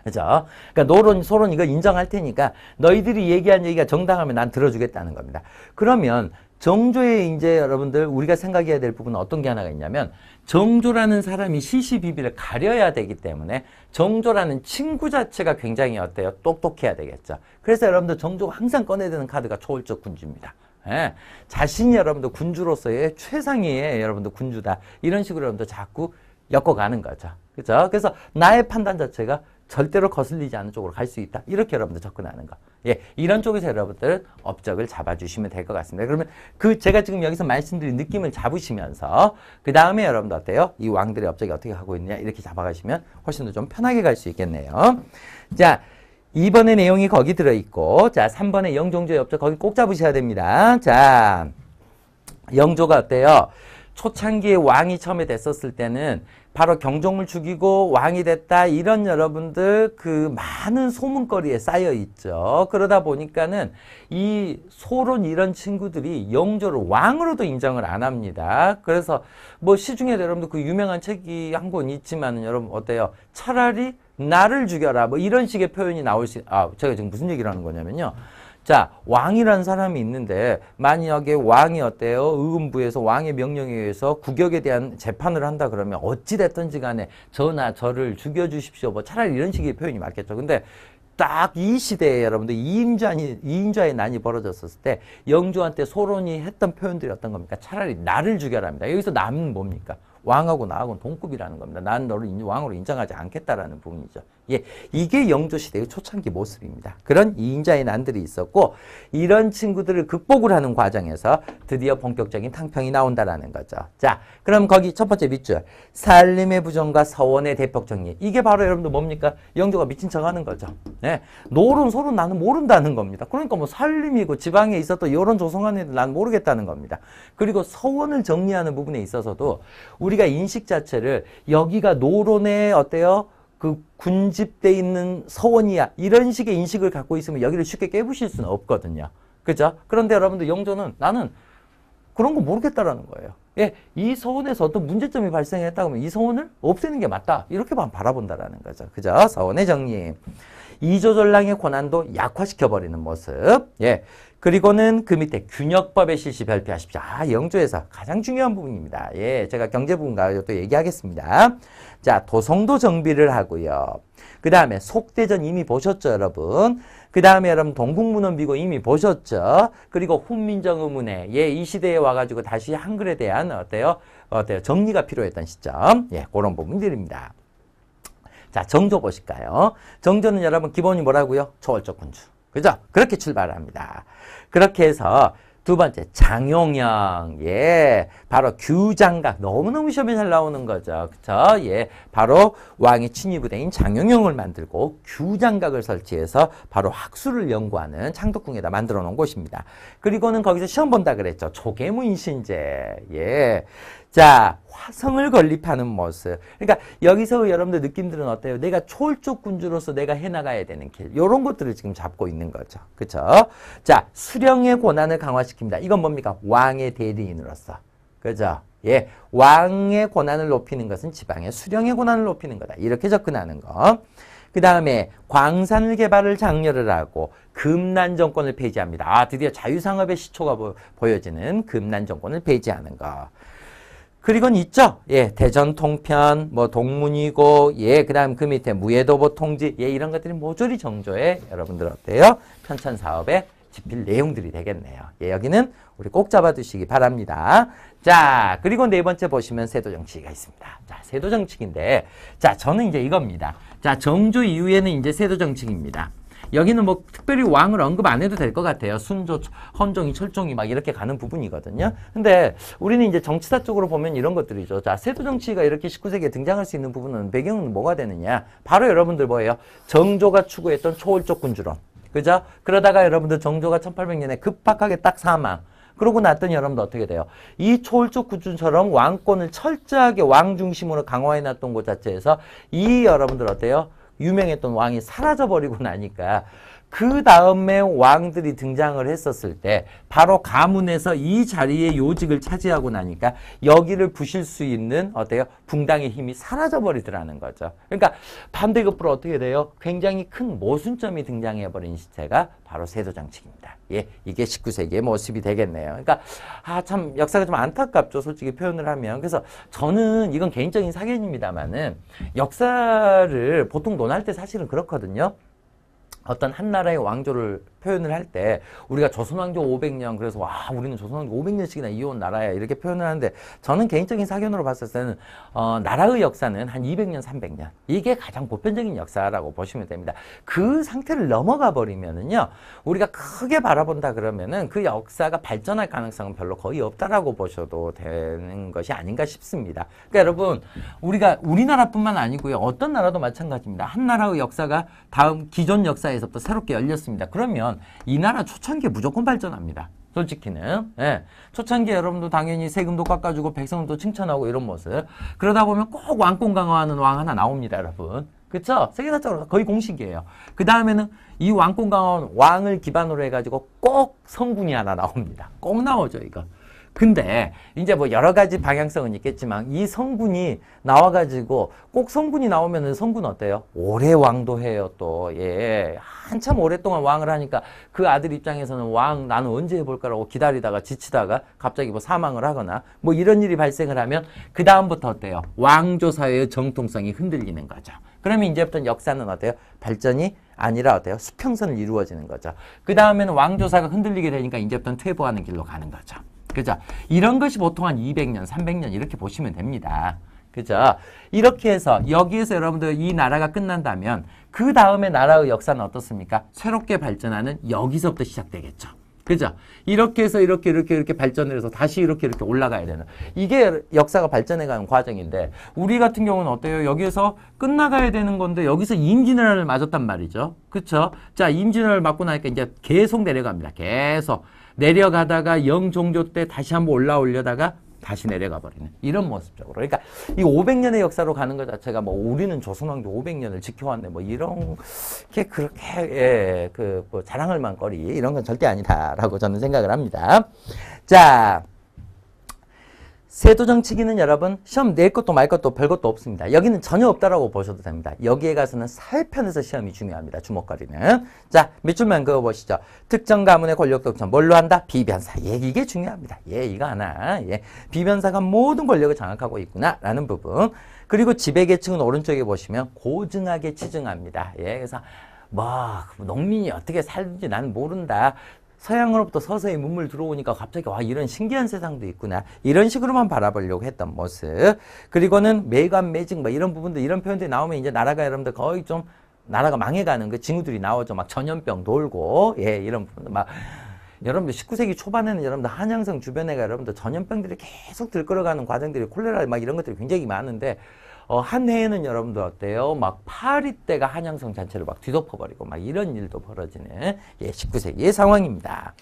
그죠? 그러니까 노론, 소론 이거 인정할 테니까 너희들이 얘기한 얘기가 정당하면 난 들어주겠다는 겁니다. 그러면 정조의 이제 여러분들 우리가 생각해야 될 부분은 어떤 게 하나가 있냐면 정조라는 사람이 시시비비를 가려야 되기 때문에 정조라는 친구 자체가 굉장히 어때요? 똑똑해야 되겠죠. 그래서 여러분들 정조가 항상 꺼내야 되는 카드가 초월적 군주입니다. 예. 자신이 여러분들 군주로서의 최상위의 여러분들 군주다. 이런 식으로 여러분들 자꾸 엮어가는 거죠. 그죠? 그래서 나의 판단 자체가 절대로 거슬리지 않는 쪽으로 갈 수 있다. 이렇게 여러분들 접근하는 거. 예, 이런 쪽에서 여러분들 업적을 잡아주시면 될 것 같습니다. 그러면 제가 지금 여기서 말씀드린 느낌을 잡으시면서 그 다음에 여러분들 어때요? 이 왕들의 업적이 어떻게 하고 있느냐 이렇게 잡아가시면 훨씬 더 좀 편하게 갈 수 있겠네요. 자, 2번의 내용이 거기 들어있고 자, 3번의 영종조의 업적 거기 꼭 잡으셔야 됩니다. 자, 영조가 어때요? 초창기에 왕이 처음에 됐었을 때는 바로 경종을 죽이고 왕이 됐다 이런 여러분들 그 많은 소문거리에 쌓여 있죠. 그러다 보니까는 이 소론 이런 친구들이 영조를 왕으로도 인정을 안 합니다. 그래서 뭐 시중에 여러분들 그 유명한 책이 한 권 있지만은 여러분 어때요? 차라리 나를 죽여라 뭐 이런 식의 표현이 나올 수 제가 지금 무슨 얘기를 하는 거냐면요. 자, 왕이라는 사람이 있는데 만약에 왕이 어때요? 의금부에서 왕의 명령에 의해서 국역에 대한 재판을 한다 그러면 어찌됐든지 간에 저나 저를 죽여주십시오. 뭐 차라리 이런 식의 표현이 맞겠죠. 근데 딱 이 시대에 여러분들 이인자의 난이 벌어졌을 때 영조한테 소론이 했던 표현들이 어떤 겁니까? 차라리 나를 죽여라입니다. 여기서 남은 뭡니까? 왕하고 나하고는 동급이라는 겁니다. 난 너를 왕으로 인정하지 않겠다라는 부분이죠. 예, 이게 영조 시대의 초창기 모습입니다. 그런 이인자의 난들이 있었고 이런 친구들을 극복을 하는 과정에서 드디어 본격적인 탕평이 나온다라는 거죠. 자, 그럼 거기 첫 번째 밑줄 살림의 부정과 서원의 대폭 정리. 이게 바로 여러분들 뭡니까? 영조가 미친 척하는 거죠. 네, 노론 소론 나는 모른다는 겁니다. 그러니까 뭐 살림이고 지방에 있었던 이런 조성한 애들 난 모르겠다는 겁니다. 그리고 서원을 정리하는 부분에 있어서도 우리가 인식 자체를 여기가 노론의 어때요? 그 군집돼 있는 서원이야 이런 식의 인식을 갖고 있으면 여기를 쉽게 깨부실 수는 없거든요. 그죠? 그런데 여러분들 영조는 나는 그런 거 모르겠다라는 거예요. 예, 이 서원에서 어떤 문제점이 발생했다고 하면 이 서원을 없애는 게 맞다. 이렇게만 바라본다라는 거죠. 그죠? 서원의 정리. 이조전랑의 권한도 약화시켜버리는 모습. 예. 그리고는 그 밑에 균역법의 실시 발표하십시오. 영조에서 가장 중요한 부분입니다. 예, 제가 경제 부분과 또 얘기하겠습니다. 자, 도성도 정비를 하고요. 그 다음에 속대전 이미 보셨죠, 여러분? 그 다음에 여러분 동국문헌비고 이미 보셨죠? 그리고 훈민정음운회. 예, 이 시대에 와가지고 다시 한글에 대한 어때요? 정리가 필요했던 시점. 예, 그런 부분들입니다. 자, 정조 보실까요? 정조는 여러분 기본이 뭐라고요? 초월적 군주. 그죠? 그렇게 출발합니다. 그렇게 해서 두 번째, 장용영. 예. 바로 규장각. 너무너무 시험에 잘 나오는 거죠. 그쵸? 예. 바로 왕의 친위부대인 장용영을 만들고 규장각을 설치해서 바로 학술을 연구하는 창덕궁에다 만들어 놓은 곳입니다. 그리고는 거기서 시험 본다 그랬죠. 조계무인신제. 예. 자, 화성을 건립하는 모습. 그러니까 여기서 여러분들 느낌들은 어때요? 내가 초월적 군주로서 내가 해나가야 되는 길. 이런 것들을 지금 잡고 있는 거죠. 그쵸? 자, 수령의 권한을 강화시킵니다. 이건 뭡니까? 왕의 대리인으로서. 그죠? 예. 왕의 권한을 높이는 것은 지방의 수령의 권한을 높이는 거다. 이렇게 접근하는 거. 그 다음에 광산 개발을 장려를 하고 금난 정권을 폐지합니다. 아, 드디어 자유상업의 시초가 보여지는 금난 정권을 폐지하는 거. 그리고는 있죠. 예, 대전 통편, 뭐 동문이고, 예, 그 다음 그 밑에 무예도보 통지, 예, 이런 것들이 모조리 정조의 여러분들 어때요? 편찬 사업의 집필 내용들이 되겠네요. 예, 여기는 우리 꼭 잡아두시기 바랍니다. 자, 그리고 네 번째 보시면 세도정치가 있습니다. 자, 세도정치인데, 자, 저는 이제 이겁니다. 자, 정조 이후에는 이제 세도정치입니다. 여기는 뭐 특별히 왕을 언급 안 해도 될 것 같아요. 순조, 헌종이, 철종이 막 이렇게 가는 부분이거든요. 근데 우리는 이제 정치사 쪽으로 보면 이런 것들이죠. 자, 세도정치가 이렇게 19세기에 등장할 수 있는 부분은 배경은 뭐가 되느냐. 바로 여러분들 뭐예요? 정조가 추구했던 초월적 군주론. 그죠? 그러다가 여러분들 정조가 1800년에 급박하게 딱 사망. 그러고 났더니 여러분들 어떻게 돼요? 이 초월적 군주처럼 왕권을 철저하게 왕 중심으로 강화해놨던 것 자체에서 이 여러분들 어때요? 유명했던 왕이 사라져버리고 나니까 그 다음에 왕들이 등장을 했었을 때 바로 가문에서 이 자리에 요직을 차지하고 나니까 여기를 부실 수 있는 어때요? 붕당의 힘이 사라져버리더라는 거죠. 그러니까 반대급부로 어떻게 돼요? 굉장히 큰 모순점이 등장해버린 시체가 바로 세도정치입니다. 예, 이게 19세기의 모습이 되겠네요. 그러니까 참 역사가 좀 안타깝죠. 솔직히 표현을 하면. 그래서 저는 이건 개인적인 사견입니다만은 역사를 보통 논할 때 사실은 그렇거든요. 어떤 한 나라의 왕조를 표현을 할 때 우리가 조선왕조 500년 그래서 와 우리는 조선왕조 500년씩이나 이어온 나라야 이렇게 표현을 하는데 저는 개인적인 사견으로 봤을 때는 나라의 역사는 한 200년 300년 이게 가장 보편적인 역사라고 보시면 됩니다. 그 상태를 넘어가 버리면은요 우리가 크게 바라본다 그러면은 그 역사가 발전할 가능성은 별로 거의 없다라고 보셔도 되는 것이 아닌가 싶습니다. 그러니까 여러분 우리가 우리나라뿐만 아니고요 어떤 나라도 마찬가지입니다. 한 나라의 역사가 다음 기존 역사에서부터 새롭게 열렸습니다. 그러면 이 나라 초창기에 무조건 발전합니다. 솔직히는. 예. 초창기에 여러분도 당연히 세금도 깎아주고 백성도 칭찬하고 이런 모습. 그러다 보면 꼭 왕권 강화하는 왕 하나 나옵니다, 여러분. 그쵸? 세계사적으로 거의 공식이에요. 그 다음에는 이 왕권 강화 왕을 기반으로 해가지고 꼭 성군이 하나 나옵니다. 꼭 나오죠, 이거. 근데 이제 뭐 여러 가지 방향성은 있겠지만 이 성군이 나와가지고 꼭 성군이 나오면은 성군 어때요? 오래 왕도 해요 또. 예. 한참 오랫동안 왕을 하니까 그 아들 입장에서는 왕 나는 언제 해볼까라고 기다리다가 지치다가 갑자기 뭐 사망을 하거나 뭐 이런 일이 발생을 하면 그 다음부터 어때요? 왕조 사회의 정통성이 흔들리는 거죠. 그러면 이제부터 역사는 어때요? 발전이 아니라 어때요? 수평선을 이루어지는 거죠. 그 다음에는 왕조사가 흔들리게 되니까 이제부터 퇴보하는 길로 가는 거죠. 그죠? 이런 것이 보통 한 200년, 300년 이렇게 보시면 됩니다. 그죠? 이렇게 해서 여기에서 여러분들 이 나라가 끝난다면 그 다음에 나라의 역사는 어떻습니까? 새롭게 발전하는 여기서부터 시작되겠죠. 그죠? 이렇게 해서 이렇게 발전을 해서 다시 이렇게 올라가야 되는 이게 역사가 발전해가는 과정인데 우리 같은 경우는 어때요? 여기에서 끝나가야 되는 건데 여기서 임진왜란을 맞았단 말이죠. 그쵸? 자, 임진왜란을 맞고 나니까 이제 계속 내려갑니다. 계속. 내려가다가 영종조 때 다시 한번 올라오려다가 다시 내려가 버리는 이런 모습적으로. 그러니까 이 500년의 역사로 가는 것 자체가 뭐 우리는 조선왕조 500년을 지켜왔네 뭐 이런 게 그렇게 예, 뭐 자랑할 만거리 이런 건 절대 아니다라고 저는 생각을 합니다. 자. 세도정치기는 여러분 시험 낼 것도 말 것도 별 것도 없습니다. 여기는 전혀 없다라고 보셔도 됩니다. 여기에 가서는 사회편에서 시험이 중요합니다. 주목거리는. 자, 몇 줄만 그어보시죠. 특정 가문의 권력 독점 뭘로 한다? 비변사. 예, 이게 중요합니다. 예, 이거 하나. 예, 비변사가 모든 권력을 장악하고 있구나라는 부분. 그리고 지배계층은 오른쪽에 보시면 고증하게 치증합니다. 예, 그래서 뭐 농민이 어떻게 살는지 나는 모른다. 서양으로부터 서서히 문물 들어오니까 갑자기 와 이런 신기한 세상도 있구나 이런 식으로만 바라보려고 했던 모습. 그리고는 매관 매직 뭐 이런 부분들 이런 표현들이 나오면 이제 나라가 여러분들 거의 좀 나라가 망해가는 그 징후들이 나오죠. 막 전염병 돌고 예 이런 부분 막 여러분들 19세기 초반에는 여러분들 한양성 주변에가 여러분들 전염병들이 계속 들끓어가는 과정들이 콜레라 막 이런 것들이 굉장히 많은데 한 해에는 여러분들 어때요? 막 파리떼가 한양성 전체를 막 뒤덮어버리고 막 이런 일도 벌어지는 19세기의 상황입니다.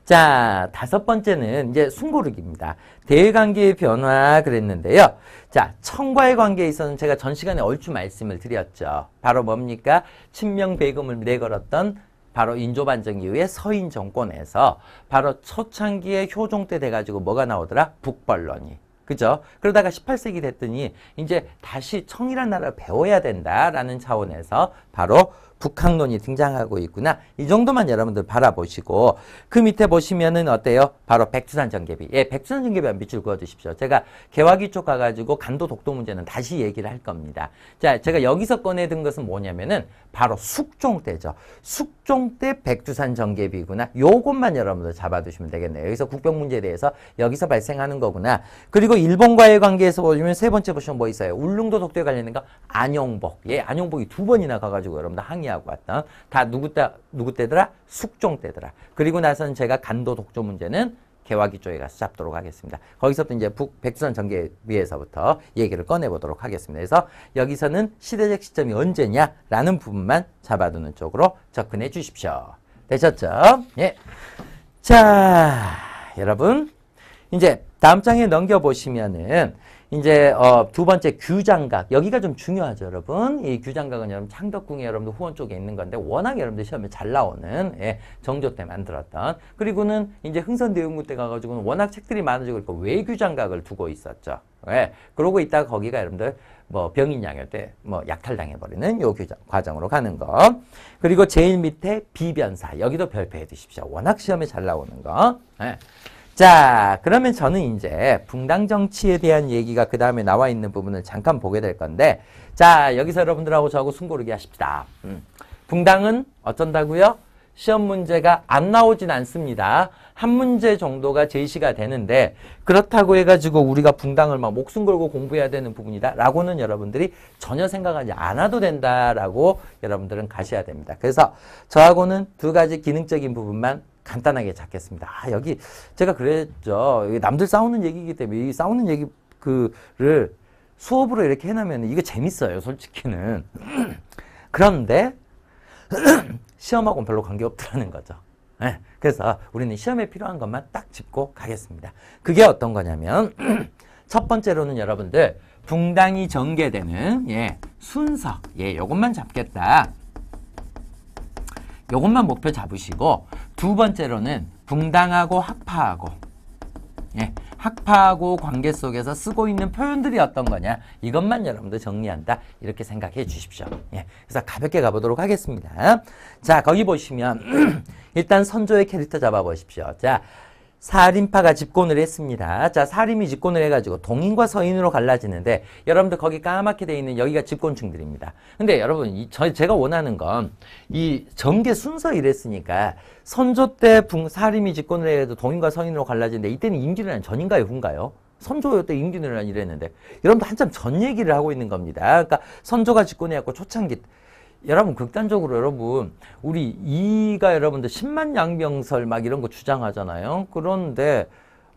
자, 5번째는 이제 숨고르기입니다. 대외관계의 변화 그랬는데요. 자, 청과의 관계에 있어서는 제가 전 시간에 얼추 말씀을 드렸죠. 바로 뭡니까? 친명배금을 내걸었던 바로 인조반정 이후에 서인 정권에서 바로 초창기에 효종 때 돼가지고 뭐가 나오더라? 북벌론이. 그죠? 그러다가 18세기 됐더니 이제 다시 청이란 나라를 배워야 된다라는 차원에서 바로 북학론이 등장하고 있구나. 이 정도만 여러분들 바라보시고 그 밑에 보시면은 어때요? 바로 백두산 전개비. 예, 백두산 전개비 한 밑줄 그어주십시오. 제가 개화기 쪽 가가지고 간도 독도 문제는 다시 얘기를 할 겁니다. 자, 제가 여기서 꺼내든 것은 뭐냐면은 바로 숙종 때죠. 숙종 때 백두산 전개비구나. 요것만 여러분들 잡아두시면 되겠네요. 여기서 국병 문제에 대해서 여기서 발생하는 거구나. 그리고 일본과의 관계에서 보시면 세 번째 보시면 뭐 있어요? 울릉도 독도에 관련된 거 안용복. 예, 안용복이 2번이나 가가지고 여러분들 항의하고 왔던 다 누구 때더라? 숙종 때더라. 그리고 나서는 제가 간도 독조 문제는 개화기 쪽에 가서 잡도록 하겠습니다. 거기서부터 이제 백두산 전개비에서부터 얘기를 꺼내보도록 하겠습니다. 그래서 여기서는 시대적 시점이 언제냐라는 부분만 잡아두는 쪽으로 접근해 주십시오. 되셨죠? 예. 자, 여러분 이제 다음 장에 넘겨보시면은 이제 두 번째 규장각 여기가 좀 중요하죠, 여러분. 이 규장각은 여러분 창덕궁에 여러분들 후원 쪽에 있는 건데 워낙 여러분들 시험에 잘 나오는 정조 때 만들었던 그리고는 이제 흥선대원군 때 가가지고는 워낙 책들이 많아지고 그러니까 외규장각을 두고 있었죠. 예. 그러고 있다가 거기가 여러분들 뭐 병인양요 때 뭐 약탈당해버리는 요 규장 과정으로 가는 거. 그리고 제일 밑에 비변사 여기도 별표해 두십시오. 워낙 시험에 잘 나오는 거. 예. 자, 그러면 저는 이제 붕당 정치에 대한 얘기가 그 다음에 나와 있는 부분을 잠깐 보게 될 건데, 자, 여기서 여러분들하고 저하고 숨고르기 하십시다. 붕당은 어쩐다고요? 시험 문제가 안 나오진 않습니다. 한 문제 정도가 제시가 되는데, 그렇다고 해가지고 우리가 붕당을 막 목숨 걸고 공부해야 되는 부분이다 라고는 여러분들이 전혀 생각하지 않아도 된다라고 여러분들은 가셔야 됩니다. 그래서 저하고는 두 가지 기능적인 부분만 간단하게 잡겠습니다. 아, 여기 제가 그랬죠. 남들 싸우는 얘기이기 때문에 이 싸우는 얘기 그를 수업으로 이렇게 해놓으면 이게 재밌어요, 솔직히는. 그런데 시험하고는 별로 관계없더라는 거죠. 네, 그래서 우리는 시험에 필요한 것만 딱 짚고 가겠습니다. 그게 어떤 거냐면 첫 번째로는 여러분들 붕당이 전개되는 순서 요것만 잡겠다. 요것만 목표 잡으시고 두 번째로는 붕당하고 학파하고 학파하고 관계 속에서 쓰고 있는 표현들이 어떤 거냐 이것만 여러분들 정리한다 이렇게 생각해 주십시오. 그래서 가볍게 가보도록 하겠습니다. 자, 거기 보시면 일단 선조의 캐릭터 잡아보십시오. 자, 사림파가 집권을 했습니다. 자, 사림이 집권을 해가지고 동인과 서인으로 갈라지는데 여러분들 거기 까맣게 돼 있는 여기가 집권층들입니다. 근데 여러분 제가 원하는 건 이 전개 순서 이랬으니까 선조 때 사림이 집권을 해도 동인과 서인으로 갈라지는데 이때는 임진왜란 전인가요 후인가요? 선조 때 임진왜란 이랬는데 여러분들 한참 전 얘기를 하고 있는 겁니다. 그러니까 선조가 집권해갖고 초창기 여러분 극단적으로 여러분 우리 이가 여러분들 10만 양병설 막 이런 거 주장하잖아요. 그런데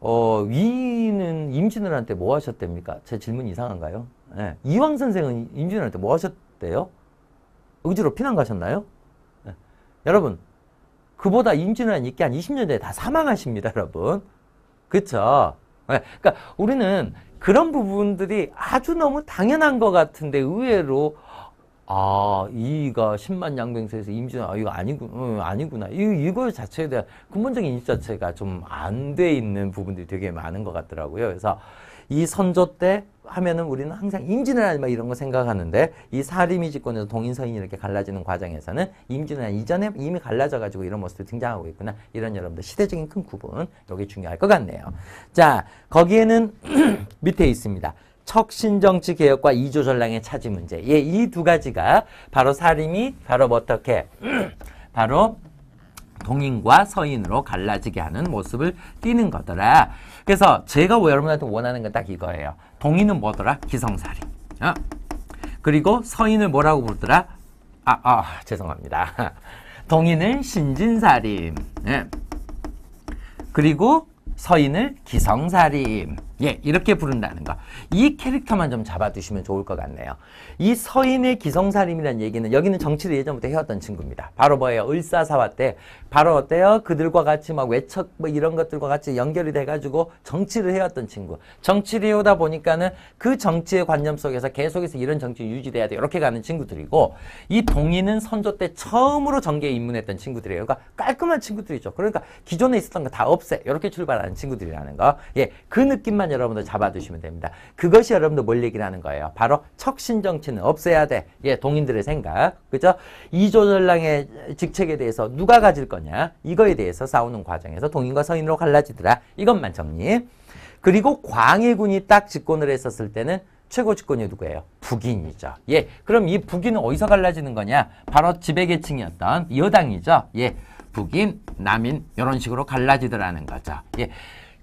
위는 임진왜란 때 뭐 하셨답니까? 제 질문 이상한가요? 네. 이황 선생은 임진왜란 때 뭐 하셨대요? 의주로 피난 가셨나요? 네. 여러분 그보다 임진왜란 있게 한 20년 전에 다 사망하십니다, 여러분. 그쵸? 네. 그러니까 우리는 그런 부분들이 아주 너무 당연한 것 같은데 의외로 이가 10만 양병서에서 임진왜란, 이거 아니구나. 이거 자체에 대한 근본적인 인식 자체가 좀 안 돼 있는 부분들이 되게 많은 것 같더라고요. 그래서 이 선조 때 하면은 우리는 항상 임진왜란 막 이런 거 생각하는데 이 사림이 집권에서 동인 서인이 이렇게 갈라지는 과정에서는 임진왜란 이전에 이미 갈라져가지고 이런 모습이 등장하고 있구나. 이런 여러분들 시대적인 큰 구분, 이게 중요할 것 같네요. 자, 거기에는 밑에 있습니다. 척신정치 개혁과 이조전랑의 차지 문제. 이 두 가지가 바로 사림이 바로 어떻게 바로 동인과 서인으로 갈라지게 하는 모습을 띠는 거더라. 그래서 제가 여러분한테 원하는 건 딱 이거예요. 동인은 뭐더라? 기성사림. 그리고 서인을 뭐라고 부르더라? 죄송합니다. 동인을 신진사림. 예. 그리고 서인을 기성사림. 예, 이렇게 부른다는 거. 이 캐릭터만 좀 잡아두시면 좋을 것 같네요. 이 서인의 기성사림이라는 얘기는 여기는 정치를 예전부터 해왔던 친구입니다. 바로 뭐예요? 을사사화 때 바로 어때요? 그들과 같이 막 외척 뭐 이런 것들과 같이 연결이 돼가지고 정치를 해왔던 친구. 정치를 해오다 보니까는 그 정치의 관념 속에서 계속해서 이런 정치 유지돼야 돼. 이렇게 가는 친구들이고 이 동인은 선조 때 처음으로 정계에 입문했던 친구들이에요. 그러니까 깔끔한 친구들이죠. 그러니까 기존에 있었던 거 다 없애. 이렇게 출발하는 친구들이라는 거. 예, 그 느낌만 여러분들 잡아두시면 됩니다. 그것이 여러분들 뭘 얘기를 하는 거예요? 바로 척신정치는 없애야 돼. 예, 동인들의 생각. 그죠? 이조전랑의 직책에 대해서 누가 가질 거냐? 이거에 대해서 싸우는 과정에서 동인과 서인으로 갈라지더라. 이것만 정리. 그리고 광해군이 딱 집권을 했었을 때는 최고 집권이 누구예요? 북인이죠. 예, 그럼 이 북인은 어디서 갈라지는 거냐? 바로 지배계층이었던 여당이죠. 예, 북인, 남인 이런 식으로 갈라지더라는 거죠. 예.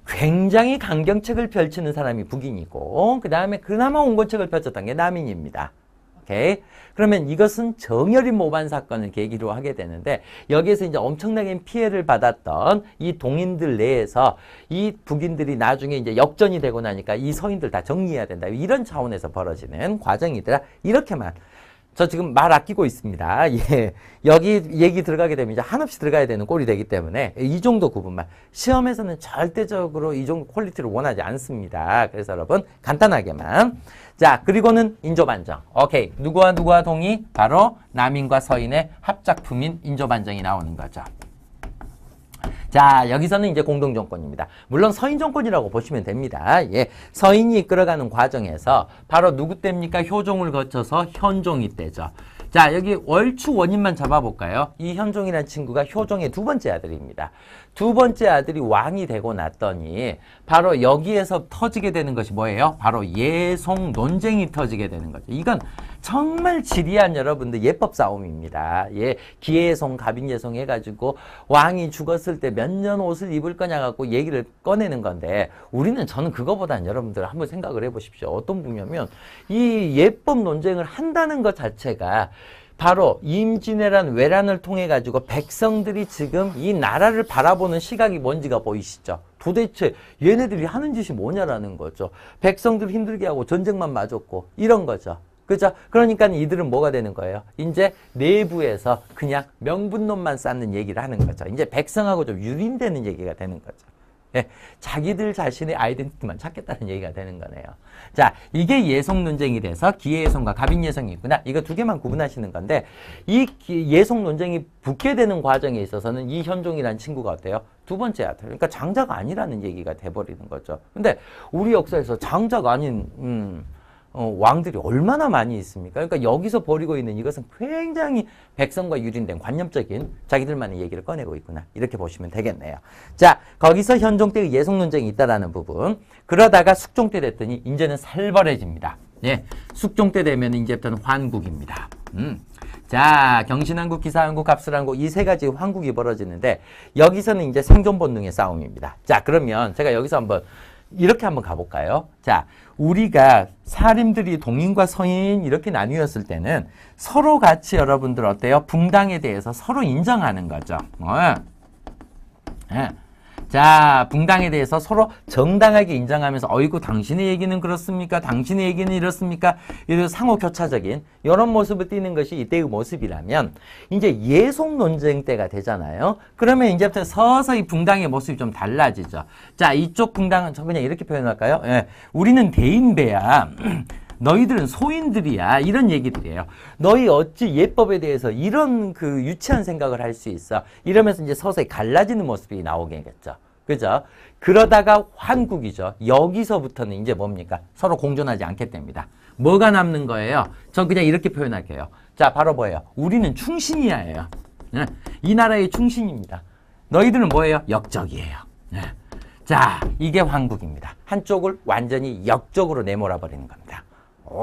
굉장히 강경책을 펼치는 사람이 북인이고 그 다음에 그나마 온건책을 펼쳤던 게 남인입니다. 오케이? 그러면 이것은 정열인 모반 사건을 계기로 하게 되는데 여기에서 이제 엄청나게 피해를 받았던 이 동인들 내에서 이 북인들이 나중에 이제 역전이 되고 나니까 이 서인들 다 정리해야 된다. 이런 차원에서 벌어지는 과정이더라. 이렇게만. 저 지금 말 아끼고 있습니다. 예. 여기 얘기 들어가게 되면 이제 한없이 들어가야 되는 꼴이 되기 때문에 이 정도 구분만. 시험에서는 절대적으로 이 정도 퀄리티를 원하지 않습니다. 그래서 여러분 간단하게만. 자, 그리고는 인조반정. 오케이. 누구와 누구와 동의? 바로 남인과 서인의 합작품인 인조반정이 나오는 거죠. 자, 여기서는 이제 공동정권입니다. 물론 서인정권이라고 보시면 됩니다. 예, 서인이 이끌어가는 과정에서 바로 누구 때입니까? 효종을 거쳐서 현종이 때죠. 자, 여기 월추 원인만 잡아볼까요? 이 현종이라는 친구가 효종의 두 번째 아들입니다. 두 번째 아들이 왕이 되고 났더니 바로 여기에서 터지게 되는 것이 뭐예요? 바로 예송 논쟁이 터지게 되는 거죠. 이건 정말 지리한 여러분들 예법 싸움입니다. 예, 기예송, 가빈예송 해가지고 왕이 죽었을 때 몇 년 옷을 입을 거냐 갖고 얘기를 꺼내는 건데 저는 그거보다는 여러분들 한번 생각을 해보십시오. 어떤 분이냐면 이 예법 논쟁을 한다는 것 자체가 바로 임진왜란 외란을 통해 가지고 백성들이 지금 이 나라를 바라보는 시각이 뭔지가 보이시죠? 도대체 얘네들이 하는 짓이 뭐냐라는 거죠. 백성들 힘들게 하고 전쟁만 맞았고 이런 거죠. 그죠? 그러니까 이들은 뭐가 되는 거예요? 이제 내부에서 그냥 명분론만 쌓는 얘기를 하는 거죠. 이제 백성하고 좀 유린되는 얘기가 되는 거죠. 예, 자기들 자신의 아이덴티티만 찾겠다는 얘기가 되는 거네요. 자, 이게 예송 논쟁이 돼서 기예송과 가빈예송이 있구나. 이거 두 개만 구분하시는 건데 이 예송 논쟁이 붙게 되는 과정에 있어서는 이 현종이라는 친구가 어때요? 두 번째 아들. 그러니까 장자가 아니라는 얘기가 돼버리는 거죠. 근데 우리 역사에서 장자가 아닌 왕들이 얼마나 많이 있습니까? 그러니까 여기서 벌이고 있는 이것은 굉장히 백성과 유린된 관념적인 자기들만의 얘기를 꺼내고 있구나. 이렇게 보시면 되겠네요. 자, 거기서 현종 때의 예송 논쟁이 있다라는 부분. 그러다가 숙종 때 됐더니 이제는 살벌해집니다. 예, 숙종 때 되면 이제부터는 환국입니다. 자, 경신왕국, 기사왕국, 갑술왕국 이 세 가지 환국이 벌어지는데 여기서는 이제 생존 본능의 싸움입니다. 자, 그러면 제가 여기서 한번 이렇게 한번 가볼까요? 자, 우리가 사림들이 동인과 서인 이렇게 나뉘었을 때는 서로 같이 여러분들 어때요? 붕당에 대해서 서로 인정하는 거죠. 예. 자, 붕당에 대해서 서로 정당하게 인정하면서 어이구 당신의 얘기는 그렇습니까? 당신의 얘기는 이렇습니까? 이런 상호 교차적인 이런 모습을 띠는 것이 이때의 모습이라면 이제 예송 논쟁 때가 되잖아요. 그러면 이제부터 서서히 붕당의 모습이 좀 달라지죠. 자, 이쪽 붕당은 저 그냥 이렇게 표현할까요? 예. 우리는 대인배야. 너희들은 소인들이야. 이런 얘기들이에요. 너희 어찌 예법에 대해서 이런 그 유치한 생각을 할 수 있어. 이러면서 이제 서서히 갈라지는 모습이 나오겠죠. 그죠? 그러다가 환국이죠. 여기서부터는 이제 뭡니까? 서로 공존하지 않게 됩니다. 뭐가 남는 거예요? 전 그냥 이렇게 표현할게요. 자, 바로 뭐예요? 우리는 충신이야예요. 이 나라의 충신입니다. 너희들은 뭐예요? 역적이에요. 자, 이게 환국입니다. 한쪽을 완전히 역적으로 내몰아 버리는 겁니다.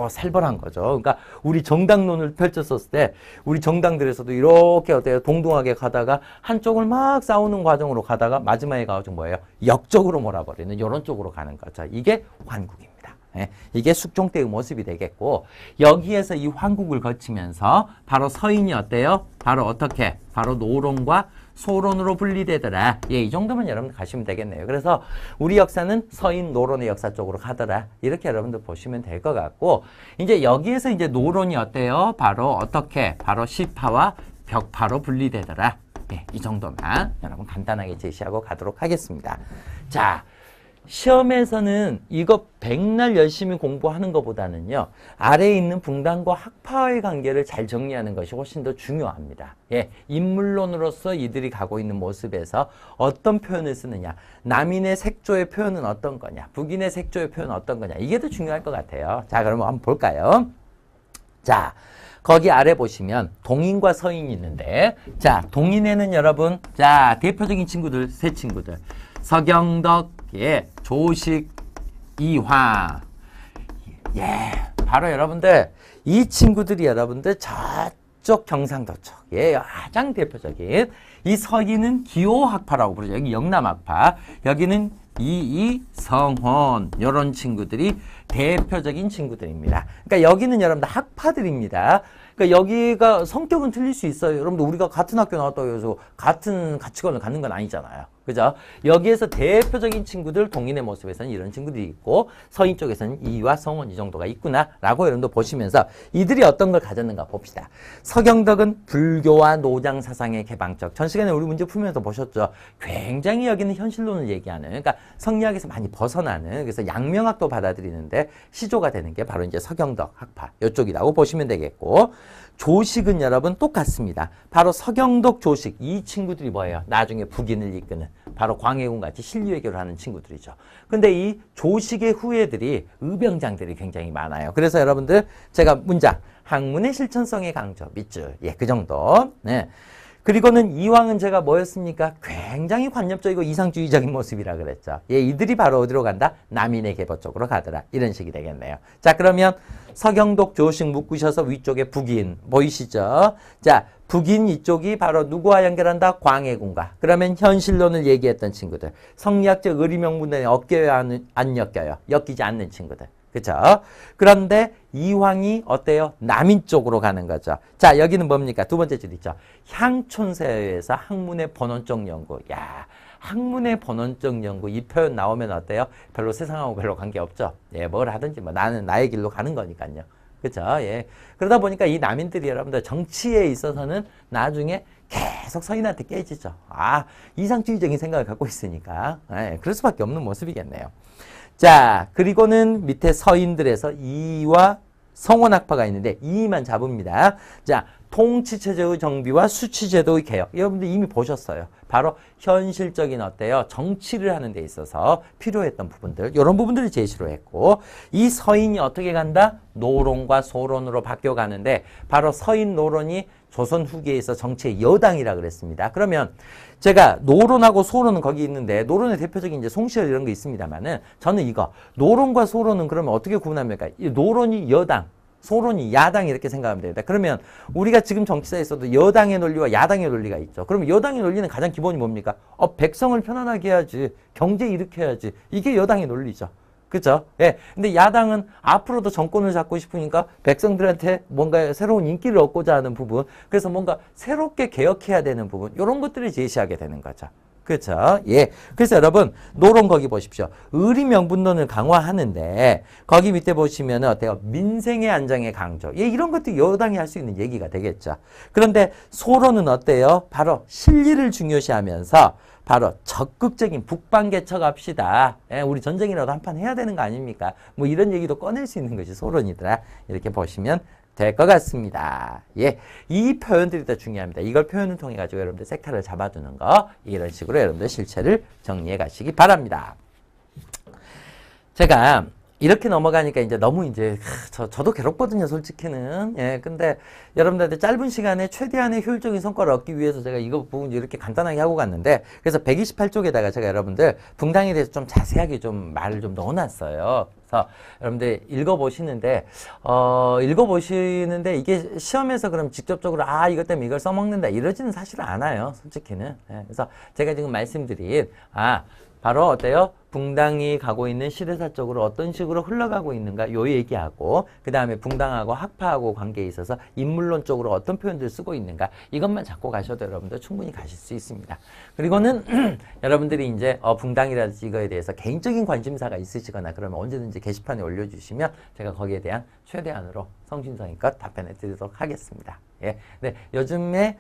살벌한 거죠. 그러니까 우리 정당론을 펼쳤었을 때 우리 정당들에서도 이렇게 어때요? 동등하게 가다가 한쪽을 막 싸우는 과정으로 가다가 마지막에 가가지고 뭐예요? 역적으로 몰아버리는 이런 쪽으로 가는 거죠. 이게 환국입니다. 예, 이게 숙종 때의 모습이 되겠고 여기에서 이 황국을 거치면서 바로 서인이 어때요? 바로 어떻게? 바로 노론과 소론으로 분리되더라. 예, 이 정도만 여러분들 가시면 되겠네요. 그래서 우리 역사는 서인 노론의 역사 쪽으로 가더라. 이렇게 여러분들 보시면 될 것 같고 이제 여기에서 이제 노론이 어때요? 바로 어떻게? 바로 시파와 벽파로 분리되더라. 예, 이 정도만 여러분 간단하게 제시하고 가도록 하겠습니다. 자, 시험에서는 이거 백날 열심히 공부하는 것보다는요. 아래에 있는 붕단과 학파의 관계를 잘 정리하는 것이 훨씬 더 중요합니다. 예, 인물론으로서 이들이 가고 있는 모습에서 어떤 표현을 쓰느냐. 남인의 색조의 표현은 어떤 거냐. 북인의 색조의 표현은 어떤 거냐. 이게 더 중요할 것 같아요. 자, 그러면 한번 볼까요? 자, 거기 아래 보시면 동인과 서인이 있는데 자, 동인에는 여러분 자, 대표적인 친구들 세 친구들. 서경덕, 예, 조식, 이화. 예, 바로 여러분들 이 친구들이 여러분들 저쪽 경상도 쪽, 예, 가장 대표적인 이 서기는 기호학파라고 부르죠. 여기 영남학파, 여기는 이성혼 이런 친구들이 대표적인 친구들입니다. 그러니까 여기는 여러분들 학파들입니다. 그러니까 여기가 성격은 틀릴 수 있어요. 여러분들 우리가 같은 학교 나왔다고 해서 같은 가치관을 갖는 건 아니잖아요. 그죠? 여기에서 대표적인 친구들 동인의 모습에서는 이런 친구들이 있고 서인 쪽에서는 이와 성원 이 정도가 있구나라고 여러분들 보시면서 이들이 어떤 걸 가졌는가 봅시다. 서경덕은 불교와 노장 사상의 개방적. 전 시간에 우리 문제 풀면서 보셨죠. 굉장히 여기는 현실론을 얘기하는 그러니까 성리학에서 많이 벗어나는 그래서 양명학도 받아들이는데 시조가 되는 게 바로 이제 서경덕 학파 이쪽이라고 보시면 되겠고 조식은 여러분 똑같습니다. 바로 서경덕 조식 이 친구들이 뭐예요? 나중에 북인을 이끄는 바로 광해군 같이 신리외교를 하는 친구들이죠. 근데 이 조식의 후예들이 의병장들이 굉장히 많아요. 그래서 여러분들 제가 문장 학문의 실천성의 강조 밑줄 예, 그 정도. 네. 그리고는 이황은 제가 뭐였습니까? 굉장히 관념적이고 이상주의적인 모습이라 그랬죠. 예, 이들이 바로 어디로 간다? 남인의 계보 쪽으로 가더라. 이런 식이 되겠네요. 자, 그러면 서경덕 조식 묶으셔서 위쪽에 북인 보이시죠? 자, 북인 이쪽이 바로 누구와 연결한다? 광해군과. 그러면 현실론을 얘기했던 친구들. 성리학적 의리명분단에 엮여요? 안 엮여요? 엮이지 않는 친구들. 그쵸? 그런데 이황이 어때요? 남인 쪽으로 가는 거죠. 자, 여기는 뭡니까? 두 번째 줄 있죠. 향촌세에서 학문의 본원적 연구. 야, 학문의 본원적 연구. 이 표현 나오면 어때요? 별로 세상하고 별로 관계없죠. 예, 뭘 하든지 뭐 나는 나의 길로 가는 거니까요. 그쵸? 예. 그러다 보니까 이 남인들이 여러분들 정치에 있어서는 나중에 계속 서인한테 깨지죠. 아, 이상주의적인 생각을 갖고 있으니까. 예, 그럴 수밖에 없는 모습이겠네요. 자, 그리고는 밑에 서인들에서 이와 성원학파가 있는데 이만 잡읍니다. 자, 통치체제의 정비와 수치제도의 개혁. 여러분들 이미 보셨어요. 바로 현실적인 어때요? 정치를 하는 데 있어서 필요했던 부분들. 이런 부분들을 제시로 했고 이 서인이 어떻게 간다? 노론과 소론으로 바뀌어 가는데 바로 서인 노론이 조선 후기에서 정치의 여당이라 그랬습니다. 그러면 제가 노론하고 소론은 거기 있는데 노론의 대표적인 이제 송시열 이런 거 있습니다만은 저는 이거 노론과 소론은 그러면 어떻게 구분합니까? 이 노론이 여당, 소론이 야당 이렇게 생각하면 됩니다. 그러면 우리가 지금 정치사에서도 여당의 논리와 야당의 논리가 있죠. 그러면 여당의 논리는 가장 기본이 뭡니까? 백성을 편안하게 해야지, 경제 일으켜야지. 이게 여당의 논리죠. 그죠? 예. 근데 야당은 앞으로도 정권을 잡고 싶으니까 백성들한테 뭔가 새로운 인기를 얻고자 하는 부분, 그래서 뭔가 새롭게 개혁해야 되는 부분, 이런 것들을 제시하게 되는 거죠. 그렇죠? 예. 그래서 여러분 노론 거기 보십시오. 의리명분론을 강화하는데 거기 밑에 보시면은 어때요? 민생의 안정의 강조. 예, 이런 것도 여당이 할 수 있는 얘기가 되겠죠. 그런데 소론은 어때요? 바로 실리를 중요시하면서 바로 적극적인 북방 개척합시다. 예, 우리 전쟁이라도 한판 해야 되는 거 아닙니까? 뭐 이런 얘기도 꺼낼 수 있는 것이 소론이더라. 이렇게 보시면 될 것 같습니다. 예, 이 표현들이 더 중요합니다. 이걸 표현을 통해 가지고 여러분들 섹터를 잡아두는 거 이런 식으로 여러분들 실체를 정리해 가시기 바랍니다. 제가 이렇게 넘어가니까 이제 너무 이제 저도 괴롭거든요, 솔직히는. 예, 근데 여러분들한테 짧은 시간에 최대한의 효율적인 성과를 얻기 위해서 제가 이거 부분 이렇게 간단하게 하고 갔는데 그래서 128쪽에다가 제가 여러분들 붕당에 대해서 좀 자세하게 좀 말을 좀 넣어놨어요. 그래서 여러분들 읽어보시는데 이게 시험에서 그럼 직접적으로 이것 때문에 이걸 써먹는다 이러지는 사실 않아요, 솔직히는. 예, 그래서 제가 지금 말씀드린 바로 어때요? 붕당이 가고 있는 시대사적으로 어떤 식으로 흘러가고 있는가 요 얘기하고 그 다음에 붕당하고 학파하고 관계에 있어서 인물론적으로 어떤 표현들을 쓰고 있는가 이것만 잡고 가셔도 여러분들 충분히 가실 수 있습니다. 그리고는 여러분들이 이제 붕당이라든지 이거에 대해서 개인적인 관심사가 있으시거나 그러면 언제든지 게시판에 올려주시면 제가 거기에 대한 최대한으로 성심성의껏 답변해 드리도록 하겠습니다. 예. 네, 요즘에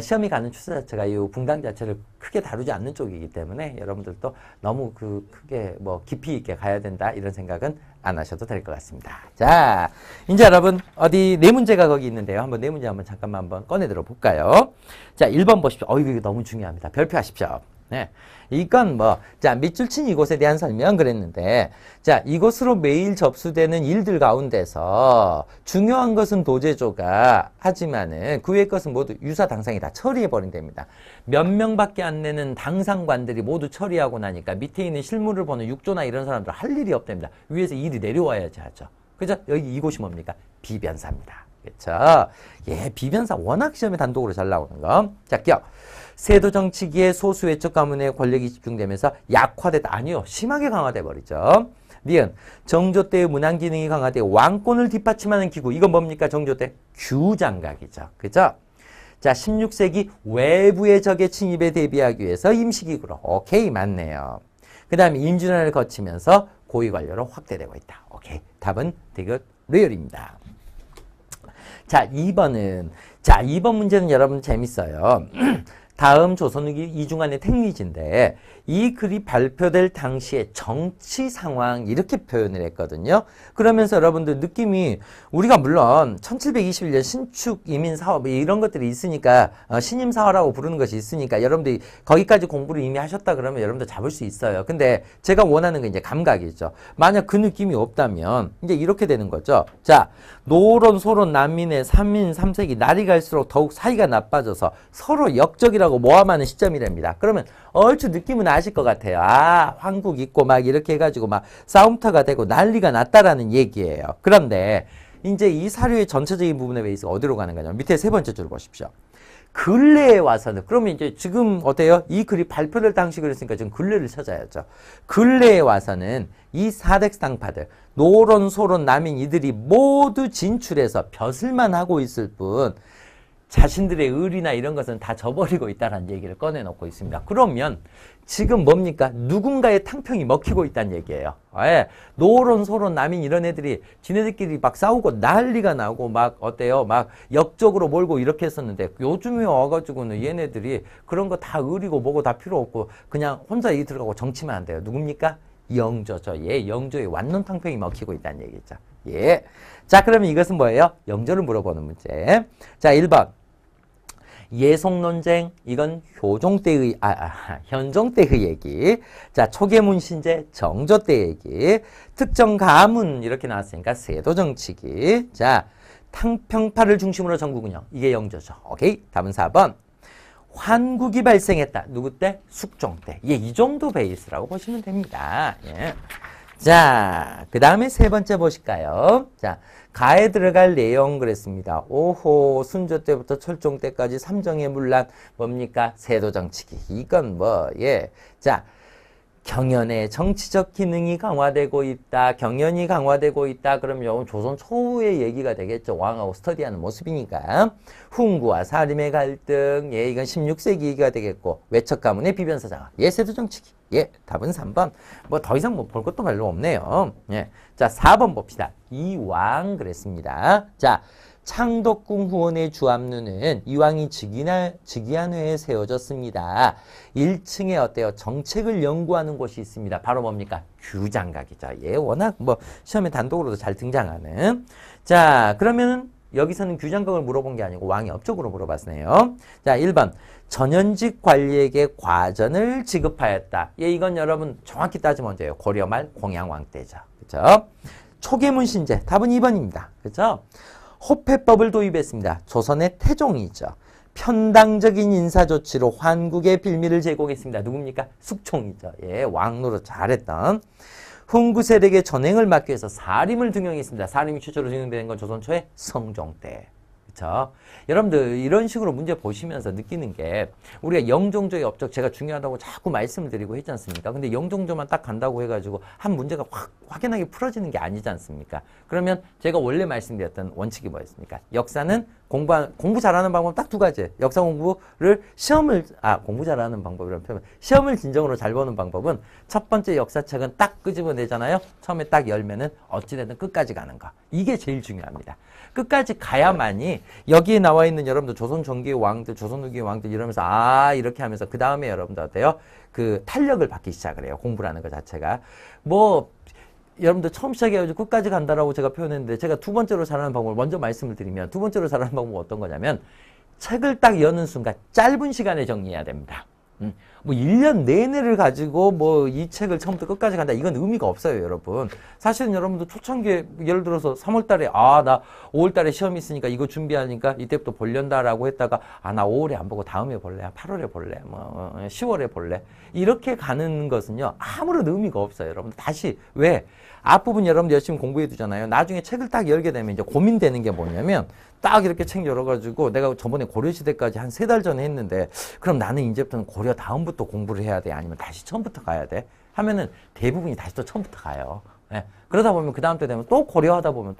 시험이 가는 추세 자체가 이 붕당 자체를 크게 다루지 않는 쪽이기 때문에 여러분들도 너무 크게 깊이 있게 가야 된다 이런 생각은 안 하셔도 될 것 같습니다. 자, 이제 여러분 어디 네 문제가 거기 있는데요. 한번 네 문제 잠깐만 한번 꺼내 들어 볼까요? 자, 1번 보십시오. 이거 너무 중요합니다. 별표하십시오. 네. 이건 자, 밑줄 친 이곳에 대한 설명 그랬는데, 자, 이곳으로 매일 접수되는 일들 가운데서 중요한 것은 도제조가 하지만은 그 외의 것은 모두 유사 당상이 다 처리해버린답니다. 몇 명밖에 안 내는 당상관들이 모두 처리하고 나니까 밑에 있는 실물을 보는 육조나 이런 사람들 할 일이 없답니다. 위에서 일이 내려와야지 하죠. 그죠? 여기 이곳이 뭡니까? 비변사입니다. 그렇죠? 예, 비변사 워낙 시험에 단독으로 잘 나오는 거. 자, 기억. 세도 정치기의 소수 외적 가문의 권력이 집중되면서 약화됐다. 아니요. 심하게 강화돼 버리죠. 니은. 정조 때의 문안 기능이 강화돼 왕권을 뒷받침하는 기구. 이건 뭡니까? 정조 때 규장각이죠. 그죠? 자, 16세기 외부의 적의 침입에 대비하기 위해서 임시기구로. 오케이, 맞네요. 그 다음에 임진왜란을 거치면서 고위관료로 확대되고 있다. 오케이. 답은 디귿 리얼입니다. 자, 2번은. 자, 2번 문제는 여러분 재밌어요. 다음 조선 후기 이중환의 택리지인데 이 글이 발표될 당시의 정치 상황 이렇게 표현을 했거든요. 그러면서 여러분들 느낌이 우리가 물론 1721년 신축 이민 사업 이런 것들이 있으니까 신임 사업이라고 부르는 것이 있으니까 여러분들이 거기까지 공부를 이미 하셨다 그러면 여러분들 잡을 수 있어요. 근데 제가 원하는 건 이제 감각이죠. 만약 그 느낌이 없다면 이제 이렇게 되는 거죠. 자, 노론, 소론, 난민의 3인 3색이 날이 갈수록 더욱 사이가 나빠져서 서로 역적이라고 모함하는 시점이랍니다. 그러면 얼추 느낌은 아실 것 같아요. 아, 황국 있고 막 이렇게 해가지고 막 싸움터가 되고 난리가 났다라는 얘기예요. 그런데 이제 이 사료의 전체적인 부분의 베이스가 어디로 가는 거냐면 밑에 세 번째 줄 보십시오. 근래에 와서는 그러면 이제 지금 어때요? 이 글이 발표될 당시 그랬으니까 지금 근래를 찾아야죠. 근래에 와서는 이 사대당파들 노론, 소론, 남인 이들이 모두 진출해서 벼슬만 하고 있을 뿐 자신들의 의리나 이런 것은 다 저버리고 있다는 얘기를 꺼내놓고 있습니다. 그러면 지금 뭡니까? 누군가의 탕평이 먹히고 있다는 얘기예요. 예. 노론, 소론, 남인 이런 애들이 지네들끼리 막 싸우고 난리가 나고 막 어때요? 막 역적으로 몰고 이렇게 했었는데 요즘에 와가지고는 얘네들이 그런 거 다 의리고 뭐고 다 필요 없고 그냥 혼자 이 들어가고 정치만 한대요. 누굽니까? 영조죠. 예, 영조의 완론 탕평이 먹히고 있다는 얘기죠. 예. 자, 그러면 이것은 뭐예요? 영조를 물어보는 문제. 자, 1번. 예속 논쟁, 이건 효종 때의, 현종 때의 얘기. 자, 초계문 신제, 정조 때 얘기. 특정 가문, 이렇게 나왔으니까 세도 정치기. 자, 탕평파를 중심으로 전국 운영. 이게 영조죠. 오케이. 답은 4번. 환국이 발생했다. 누구 때? 숙종 때. 예, 이 정도 베이스라고 보시면 됩니다. 예. 자, 그 다음에 세 번째 보실까요? 자, 가에 들어갈 내용 그랬습니다. 오호, 순조 때부터 철종 때까지 삼정의 문란 뭡니까? 세도 정치기. 이건 예. 자, 경연의 정치적 기능이 강화되고 있다. 경연이 강화되고 있다. 그러면 조선 초후의 얘기가 되겠죠. 왕하고 스터디하는 모습이니까. 훈구와 사림의 갈등. 예, 이건 16세기 얘기가 되겠고. 외척 가문의 비변사장. 예, 세도 정치기. 예, 답은 3번. 더 이상 볼 것도 별로 없네요. 예. 자, 4번 봅시다. 이왕 그랬습니다. 자, 창덕궁 후원의 주암루는 이왕이 즉위한 후에 세워졌습니다. 1층에 어때요? 정책을 연구하는 곳이 있습니다. 바로 뭡니까? 규장각이죠. 예, 워낙 시험에 단독으로도 잘 등장하는. 자, 그러면 여기서는 규장각을 물어본 게 아니고 왕의 업적으로 물어봤네요. 자, 1번. 전현직 관리에게 과전을 지급하였다. 예, 이건 여러분 정확히 따지면 언제예요? 고려 말 공양왕 때죠. 그죠? 초계문 신제. 답은 2번입니다. 그죠? 호패법을 도입했습니다. 조선의 태종이죠. 편당적인 인사조치로 환국의 빌미를 제공했습니다. 누굽니까? 숙총이죠. 예, 왕노릇 잘했던. 훈구 세력의 전행을 막기 위해서 사림을 등용했습니다. 사림이 최초로 등용된 건 조선 초의 성종 때. 그쵸? 여러분들 이런 식으로 문제 보시면서 느끼는 게 우리가 영종조의 업적 제가 중요하다고 자꾸 말씀을 드리고 했지 않습니까? 근데 영종조만 딱 간다고 해가지고 한 문제가 확연하게 풀어지는 게 아니지 않습니까? 그러면 제가 원래 말씀드렸던 원칙이 뭐였습니까? 역사는 공부 잘하는 방법 딱 두 가지. 역사 공부를 공부 잘하는 방법이라는 표현. 시험을 진정으로 잘 보는 방법은 첫 번째 역사책은 딱 끄집어내잖아요. 처음에 딱 열면은 어찌됐든 끝까지 가는 거. 이게 제일 중요합니다. 끝까지 가야만이 여기에 나와 있는 여러분들 조선 전기의 왕들, 조선 후기의 왕들 이러면서 이렇게 하면서 그 다음에 여러분들 어때요? 그 탄력을 받기 시작을 해요. 공부라는 것 자체가. 여러분들 처음 시작해가지고 끝까지 간다라고 제가 표현했는데 제가 두 번째로 잘하는 방법을 먼저 말씀을 드리면 두 번째로 잘하는 방법은 어떤 거냐면 책을 딱 여는 순간 짧은 시간에 정리해야 됩니다. 1년 내내를 가지고 이 책을 처음부터 끝까지 간다. 이건 의미가 없어요, 여러분. 사실은 여러분들 초창기에 예를 들어서 3월 달에 나 5월 달에 시험이 있으니까 이거 준비하니까 이때부터 볼련다라고 했다가 나 5월에 안 보고 다음에 볼래, 8월에 볼래, 10월에 볼래. 이렇게 가는 것은요, 아무런 의미가 없어요, 여러분. 다시 왜? 앞부분 여러분들 열심히 공부해 두잖아요. 나중에 책을 딱 열게 되면 이제 고민되는 게 뭐냐면 딱 이렇게 책 열어가지고 내가 저번에 고려시대까지 한 3달 전에 했는데 그럼 나는 이제부터는 고려 다음부터 공부를 해야 돼? 아니면 다시 처음부터 가야 돼? 하면은 대부분이 다시 또 처음부터 가요. 네. 그러다 보면 그 다음 때 되면 또 고려하다 보면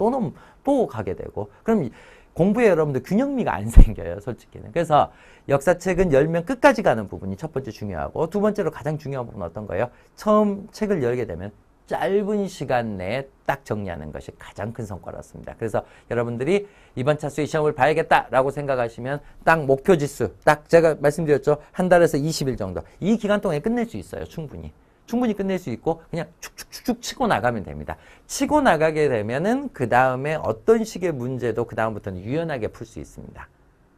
또 가게 되고 그럼 공부에 여러분들 균형미가 안 생겨요, 솔직히는. 그래서 역사책은 열면 끝까지 가는 부분이 첫 번째 중요하고 두 번째로 가장 중요한 부분은 어떤 거예요? 처음 책을 열게 되면 짧은 시간 내에 딱 정리하는 것이 가장 큰 성과였습니다. 그래서 여러분들이 이번 차수의 시험을 봐야겠다라고 생각하시면 딱 목표 지수, 딱 제가 말씀드렸죠. 한 달에서 20일 정도. 이 기간 동안에 끝낼 수 있어요, 충분히. 충분히 끝낼 수 있고 그냥 축축축축 치고 나가면 됩니다. 치고 나가게 되면은 그 다음에 어떤 식의 문제도 그 다음부터는 유연하게 풀 수 있습니다.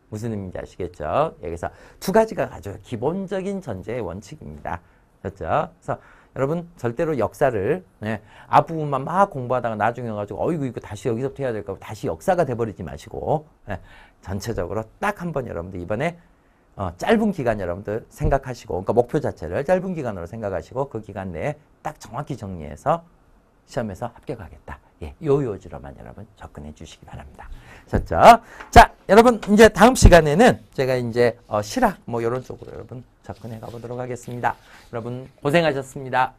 무슨 의미인지 아시겠죠? 여기서 두 가지가 아주 기본적인 전제의 원칙입니다. 그렇죠? 그래서 여러분 절대로 역사를 앞부분만 막 공부하다가 나중에 가지고 어이구 이거 다시 여기서부터 해야 될까 다시 역사가 돼버리지 마시고 전체적으로 딱 한번 여러분들 이번에 짧은 기간 여러분들 생각하시고 그러니까 목표 자체를 짧은 기간으로 생각하시고 그 기간 내에 딱 정확히 정리해서 시험에서 합격하겠다. 요 요지로만 여러분 접근해 주시기 바랍니다. 됐죠? 자, 여러분 이제 다음 시간에는 제가 이제 실학 이런 쪽으로 여러분 접근해 가보도록 하겠습니다. 여러분 고생하셨습니다.